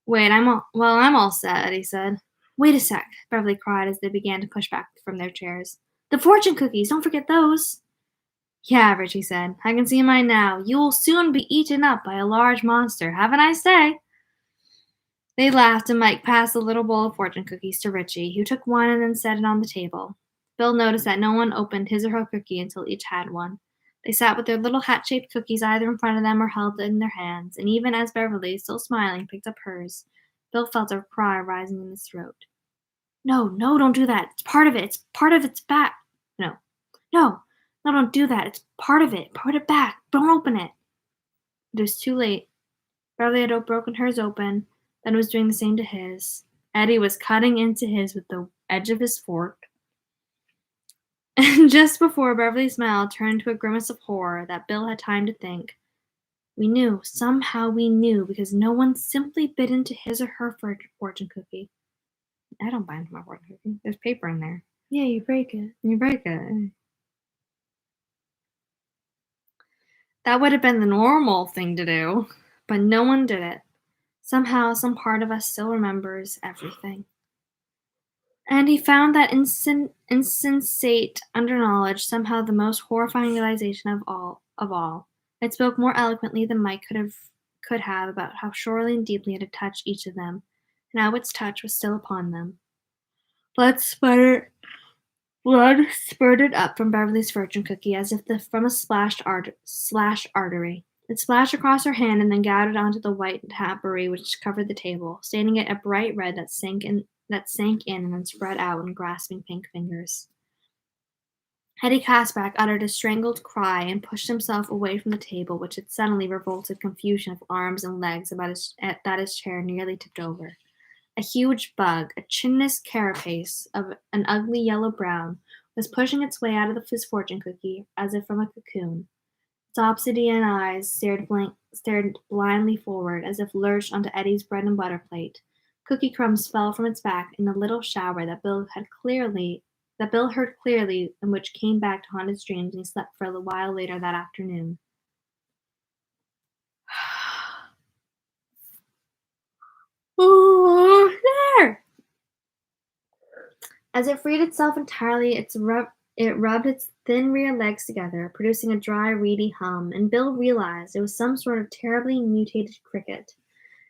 Wait, I'm all set, Eddie said. Wait a sec, Beverly cried as they began to push back from their chairs. The fortune cookies, don't forget those. Yeah, Richie said. I can see mine now. You will soon be eaten up by a large monster. Have a nice day. They laughed, and Mike passed the little bowl of fortune cookies to Richie, who took one and then set it on the table. Bill noticed that no one opened his or her cookie until each had one. They sat with their little hat-shaped cookies either in front of them or held in their hands, and even as Beverly, still smiling, picked up hers, Bill felt a cry rising in his throat. No, don't do that. It's part of it. It's part of its back. No, don't do that. It's part of it. Put it back. Don't open it. It was too late. Beverly had broken hers open, then was doing the same to his. Eddie was cutting into his with the edge of his fork. And just before Beverly's smile turned to a grimace of horror that Bill had time to think, we knew, somehow we knew, because no one simply bit into his or her fortune cookie. I don't bite into my fortune cookie. There's paper in there. Yeah, you break it. That would have been the normal thing to do, but no one did it. Somehow, some part of us still remembers everything. And he found that insensate underknowledge somehow the most horrifying realization of all. It spoke more eloquently than Mike could have about how surely and deeply it had touched each of them, and how its touch was still upon them. Blood spurted up from Beverly's fortune cookie as if from a slashed artery. It splashed across her hand and then gathered onto the white tapestry which covered the table, staining it a bright red that sank in and then spread out in grasping pink fingers. Eddie Kasbrak uttered a strangled cry and pushed himself away from the table, which had suddenly revolted confusion of arms and legs that his chair nearly tipped over. A huge bug, a chinless carapace of an ugly yellow-brown, was pushing its way out of his fortune cookie as if from a cocoon. Its obsidian eyes stared blindly forward, as if lurched onto Eddie's bread and butter plate. Cookie crumbs fell from its back in a little shower that Bill heard clearly, and which came back to haunt his dreams, and he slept for a while later that afternoon. Oh, there! As it freed itself entirely, it rubbed its thin rear legs together, producing a dry, reedy hum, and Bill realized it was some sort of terribly mutated cricket,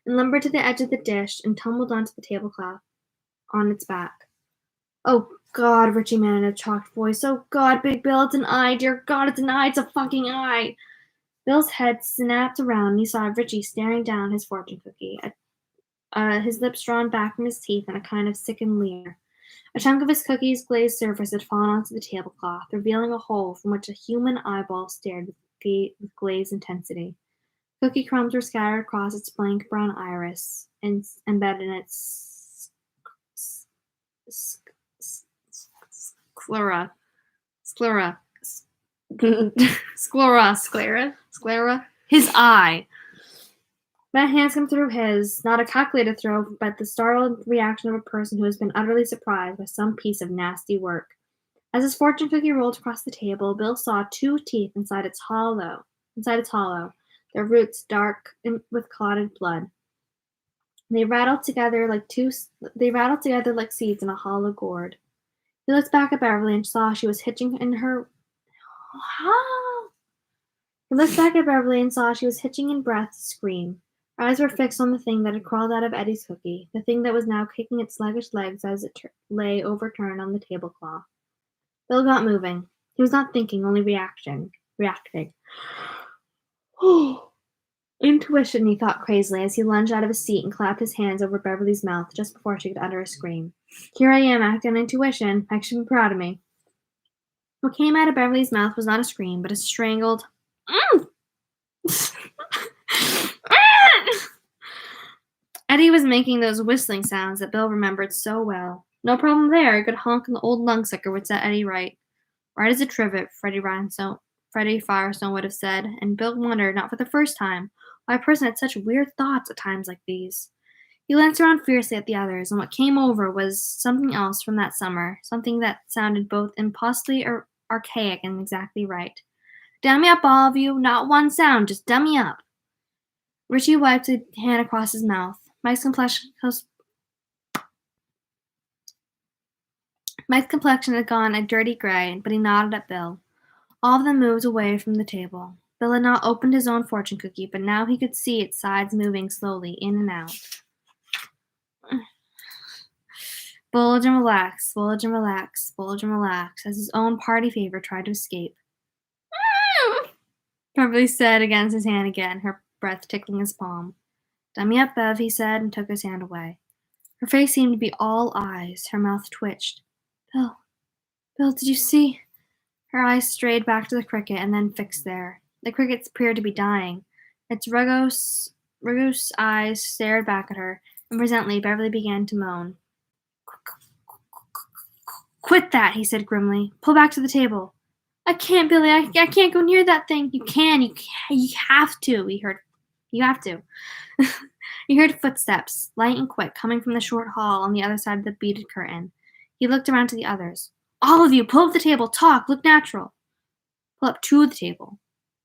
and lumbered to the edge of the dish and tumbled onto the tablecloth on its back. "Oh, God," Richie managed in a chocked voice. "Oh, God, Big Bill, it's an eye. Dear God, it's an eye. It's a fucking eye." Bill's head snapped around, and he saw Richie staring down his fortune cookie, his lips drawn back from his teeth in a kind of sickened leer. A chunk of his cookie's glazed surface had fallen onto the tablecloth, revealing a hole from which a human eyeball stared with glazed intensity. Cookie crumbs were scattered across its blank brown iris, and embedded in its sclera. Sclera. Sclera. His eye. Matt Hanscom threw his, not a calculated throw, but the startled reaction of a person who has been utterly surprised by some piece of nasty work. As his fortune cookie rolled across the table, Bill saw 2 teeth inside its hollow, their roots dark with clotted blood. They rattled together like seeds in a hollow gourd. He looked back at Beverly and saw she was hitching in her. He looked back at Beverly and saw she was hitching in breath to scream. Her eyes were fixed on the thing that had crawled out of Eddie's cookie, the thing that was now kicking its sluggish legs as it lay overturned on the tablecloth. Bill got moving. He was not thinking, only reacting. Intuition, he thought crazily as he lunged out of his seat and clapped his hands over Beverly's mouth just before she could utter a scream. Here I am, acting on intuition. Mike should be proud of me. What came out of Beverly's mouth was not a scream, but a strangled Eddie was making those whistling sounds that Bill remembered so well. No problem there. A good honk in the old lungsucker would set Eddie right. Right as a trivet, Freddie Firestone would have said, and Bill wondered, not for the first time, why a person had such weird thoughts at times like these. He glanced around fiercely at the others, and what came over was something else from that summer, something that sounded both impossibly archaic and exactly right. Dummy up, all of you. Not one sound, just dummy up. Richie wiped a hand across his mouth. Mike's complexion had gone a dirty gray, but he nodded at Bill. All of them moved away from the table. Bill had not opened his own fortune cookie, but now he could see its sides moving slowly in and out. Bulge and relax, bulge and relax, bulge and relax, as his own party favor tried to escape. Beverly said against his hand again, her breath tickling his palm. Dummy up, Bev, he said, and took his hand away. Her face seemed to be all eyes. Her mouth twitched. Bill, did you see? Her eyes strayed back to the cricket and then fixed there. The cricket appeared to be dying. Its rugose eyes stared back at her, and presently Beverly began to moan. Quit that, he said grimly. Pull back to the table. I can't, Billy. I can't go near that thing. You can. You have to, he heard. You have to. He heard footsteps, light and quick, coming from the short hall on the other side of the beaded curtain. He looked around to the others. All of you, pull up the table, talk, look natural. Pull up to the table.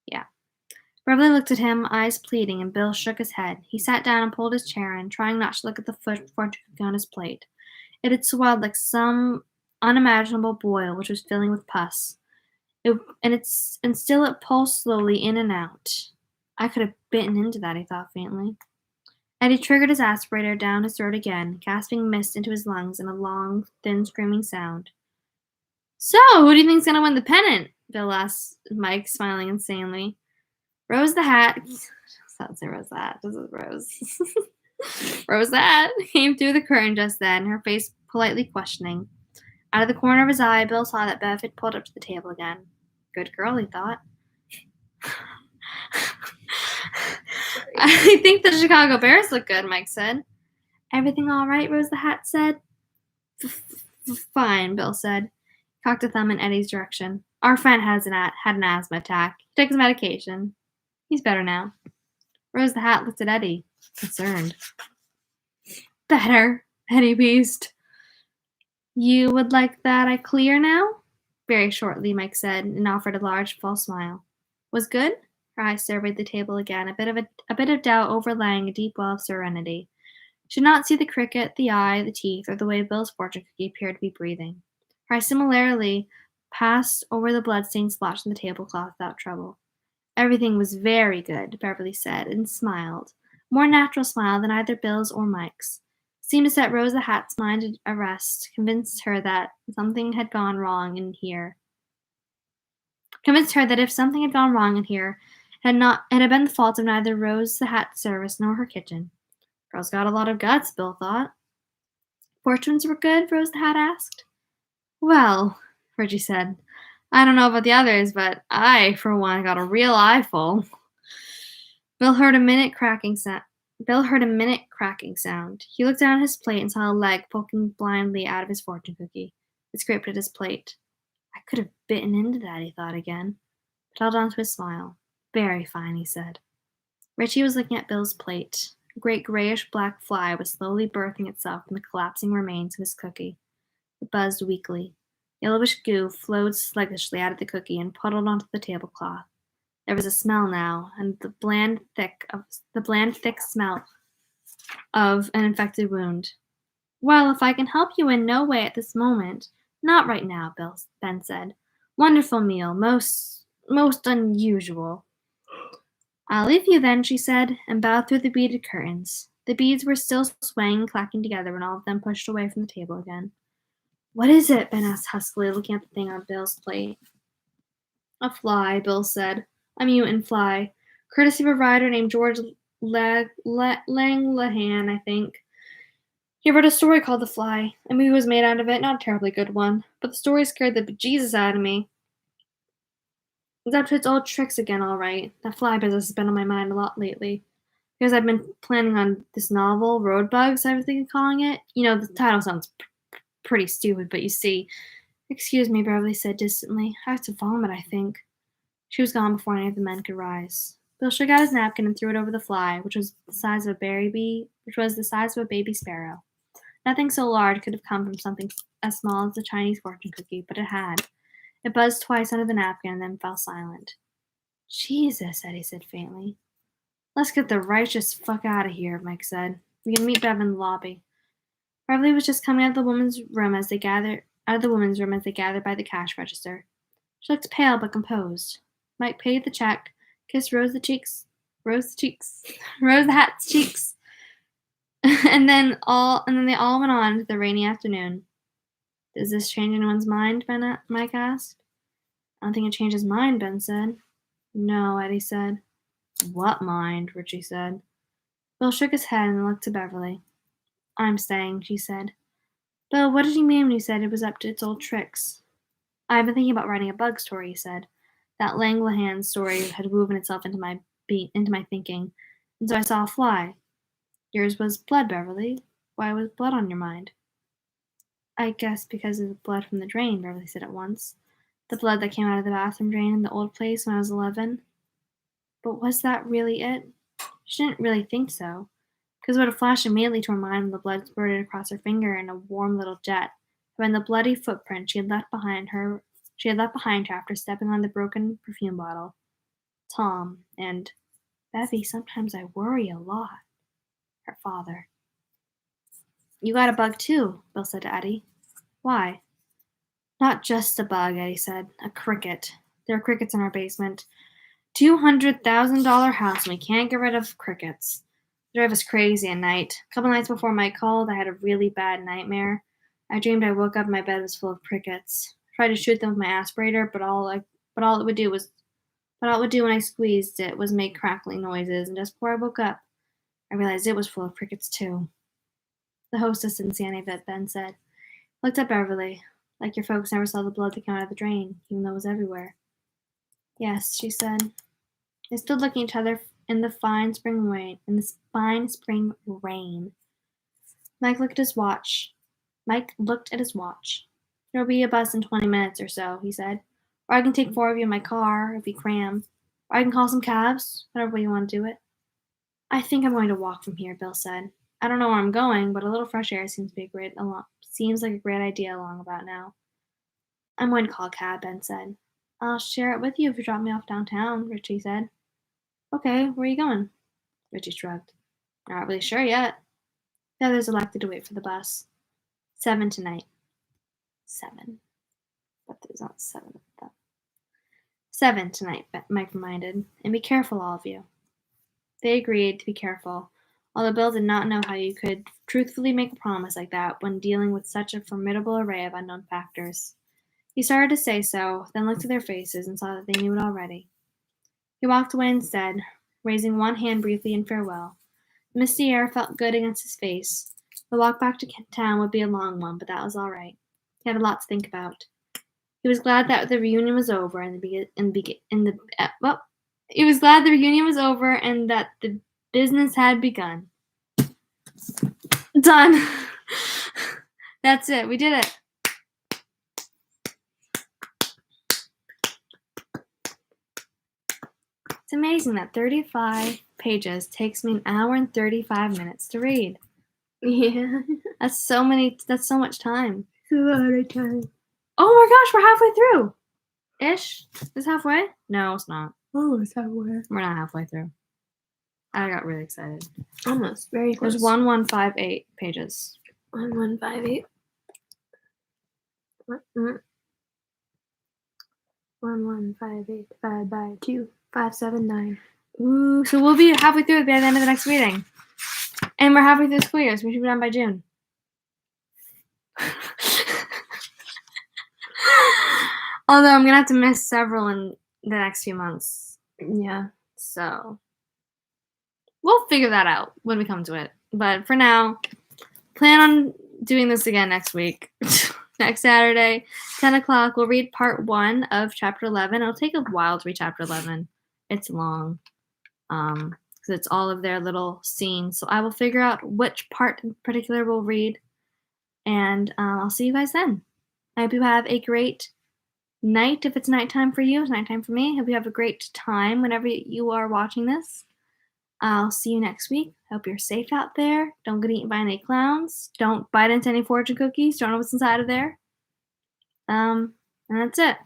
Yeah. Beverly looked at him, eyes pleading, and Bill shook his head. He sat down and pulled his chair in, trying not to look at the fortune cookie on his plate. It had swelled like some unimaginable boil which was filling with pus. And still it pulsed slowly in and out. I could have bitten into that, he thought faintly. Eddie triggered his aspirator down his throat again, gasping mist into his lungs in a long, thin, screaming sound. So, who do you think's gonna win the pennant? Bill asked Mike, smiling insanely. Rose the Hat. I'll say Rose the Hat. This is Rose. Rose the Hat came through the curtain just then, her face politely questioning. Out of the corner of his eye, Bill saw that Bev had pulled up to the table again. Good girl, he thought. I think the Chicago Bears look good, Mike said. Everything all right, Rose the Hat said. Fine, Bill said. Cocked a thumb in Eddie's direction. Our friend had an asthma attack. He took his medication. He's better now. Rose the Hat looked at Eddie, concerned. Better, Eddie wheezed. You would like that I clear now? Very shortly, Mike said, and offered a large, false smile. Was good? Her eyes surveyed the table again, a bit of doubt overlaying a deep well of serenity. She did not see the cricket, the eye, the teeth, or the way Bill's fortune cookie appeared to be breathing. Her eyes similarly passed over the blood-stained splotch on the tablecloth without trouble. Everything was very good, Beverly said, and smiled. More natural smile than either Bill's or Mike's. seemed to set Rose the Hat's mind at rest, convinced her that if something had gone wrong in here, it had been the fault of neither Rose the Hat's service nor her kitchen. Girl's got a lot of guts, Bill thought. Fortunes were good? Rose the Hat asked. Well, Reggie said, I don't know about the others, but I, for one, got a real eyeful. Bill heard a minute cracking sound. He looked down at his plate and saw a leg poking blindly out of his fortune cookie. It scraped at his plate. I could have bitten into that, he thought again, but held on to his smile. Very fine, he said. Richie was looking at Bill's plate. A great grayish-black fly was slowly birthing itself from the collapsing remains of his cookie. It buzzed weakly. Yellowish goo flowed sluggishly out of the cookie and puddled onto the tablecloth. There was a smell now, and the bland, thick smell of an infected wound. Well, if I can help you in no way at this moment, not right now, Ben said. Wonderful meal, most unusual. I'll leave you then, she said, and bowed through the beaded curtains. The beads were still swaying and clacking together when all of them pushed away from the table again. What is it? Ben asked huskily, looking at the thing on Bill's plate. A fly, Bill said. A mutant fly. Courtesy of a writer named George Langlahan, I think. He wrote a story called The Fly. A movie was made out of it, not a terribly good one, but the story scared the bejesus out of me. It's up to its old tricks again, all right. That fly business has been on my mind a lot lately. Because I've been planning on this novel, Road Bugs, I was thinking of calling it. You know, the title sounds pretty stupid, but you see. Excuse me, Beverly said distantly. I have to vomit, I think. She was gone before any of the men could rise. Bill shook out his napkin and threw it over the fly, which was the size of a baby sparrow. Nothing so large could have come from something as small as the Chinese fortune cookie, but it had. It buzzed twice under the napkin and then fell silent. Jesus, Eddie said faintly. Let's get the righteous fuck out of here, Mike said. We can meet Bev in the lobby. Beverly was just coming out of the women's room as they gathered by the cash register. She looked pale but composed. Mike paid the check, kissed Rose the Hat's cheeks, and then they all went on into the rainy afternoon. Does this change anyone's mind? Mike asked. I don't think it changed his mind, Ben said. No, Eddie said. What mind? Richie said. Bill shook his head and looked to Beverly. I'm staying, she said. Bill, what did you mean when you said it was up to its old tricks? I've been thinking about writing a bug story, he said. That Langlahan story had woven itself into my thinking, and so I saw a fly. Yours was blood, Beverly. Why was blood on your mind? I guess because of the blood from the drain, Beverly said at once. The blood that came out of the bathroom drain in the old place when I was 11. But was that really it? She didn't really think so, because what had flashed immediately to her mind when the blood spurted across her finger in a warm little jet had been the bloody footprint she had left behind her after stepping on the broken perfume bottle. Tom and Bevy, sometimes I worry a lot. Her father. You got a bug too, Bill said to Eddie. Why? Not just a bug, Eddie said. A cricket. There are crickets in our basement. $200,000 house and we can't get rid of crickets. They drive us crazy at night. A couple nights before Mike called, I had a really bad nightmare. I dreamed I woke up and my bed was full of crickets. I tried to shoot them with my aspirator, but all it would do when I squeezed it was make crackling noises, and just before I woke up, I realized it was full of crickets too. The hostess didn't see any of it, Ben said. Looked at Beverly, like your folks never saw the blood that came out of the drain, even though it was everywhere. Yes, she said. They stood looking at each other in the fine spring rain. Mike looked at his watch. There'll be a bus in 20 minutes or so, he said. Or I can take 4 of you in my car if we cram. Or I can call some cabs, whatever way you want to do it. I think I'm going to walk from here, Bill said. I don't know where I'm going, but a little fresh air seems like a great idea along about now. I'm going to call a cab, Ben said. I'll share it with you if you drop me off downtown, Richie said. Okay, where are you going? Richie shrugged. Not really sure yet. The others elected to wait for the bus. 7 tonight. 7. But there's not 7 of them. 7 tonight, Mike reminded. And be careful, all of you. They agreed to be careful, although Bill did not know how you could truthfully make a promise like that when dealing with such a formidable array of unknown factors. He started to say so, then looked at their faces and saw that they knew it already. He walked away instead, raising one hand briefly in farewell. The misty air felt good against his face. The walk back to town would be a long one, but that was all right. He had a lot to think about. He was glad that the reunion was over and he was glad the reunion was over and that the business had begun. Done. That's it. We did it. It's amazing that 35 pages takes me an hour and 35 minutes to read. Yeah. That's so much time. It's a lot of time. Oh my gosh, we're halfway through. Ish? Is halfway? No, it's not. Oh, it's halfway. We're not halfway through. I got really excited. Almost. Very close. There's 1158 pages. 1158. 1158 divided by 2. 579. Ooh, so we'll be halfway through it by the end of the next reading. And we're halfway through the school year, so we should be done by June. Although I'm going to have to miss several in the next few months. Yeah. So we'll figure that out when we come to it. But for now, plan on doing this again next week. Next Saturday, 10 o'clock, we'll read part 1 of chapter 11. It'll take a while to read chapter 11. It's long. Because it's all of their little scenes. So I will figure out which part in particular we'll read. And I'll see you guys then. I hope you have a great night if it's nighttime for you. It's nighttime for me. Hope you have a great time whenever you are watching this. I'll see you next week. Hope you're safe out there. Don't get eaten by any clowns. Don't bite into any fortune cookies. Don't know what's inside of there. And that's it.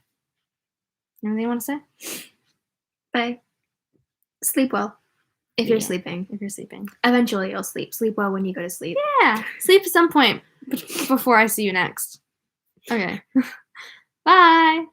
Anything you want to say? Bye. Sleep well. If you're sleeping. If you're sleeping. Eventually you'll sleep. Sleep well when you go to sleep. Yeah. Sleep at some point before I see you next. Okay. Bye.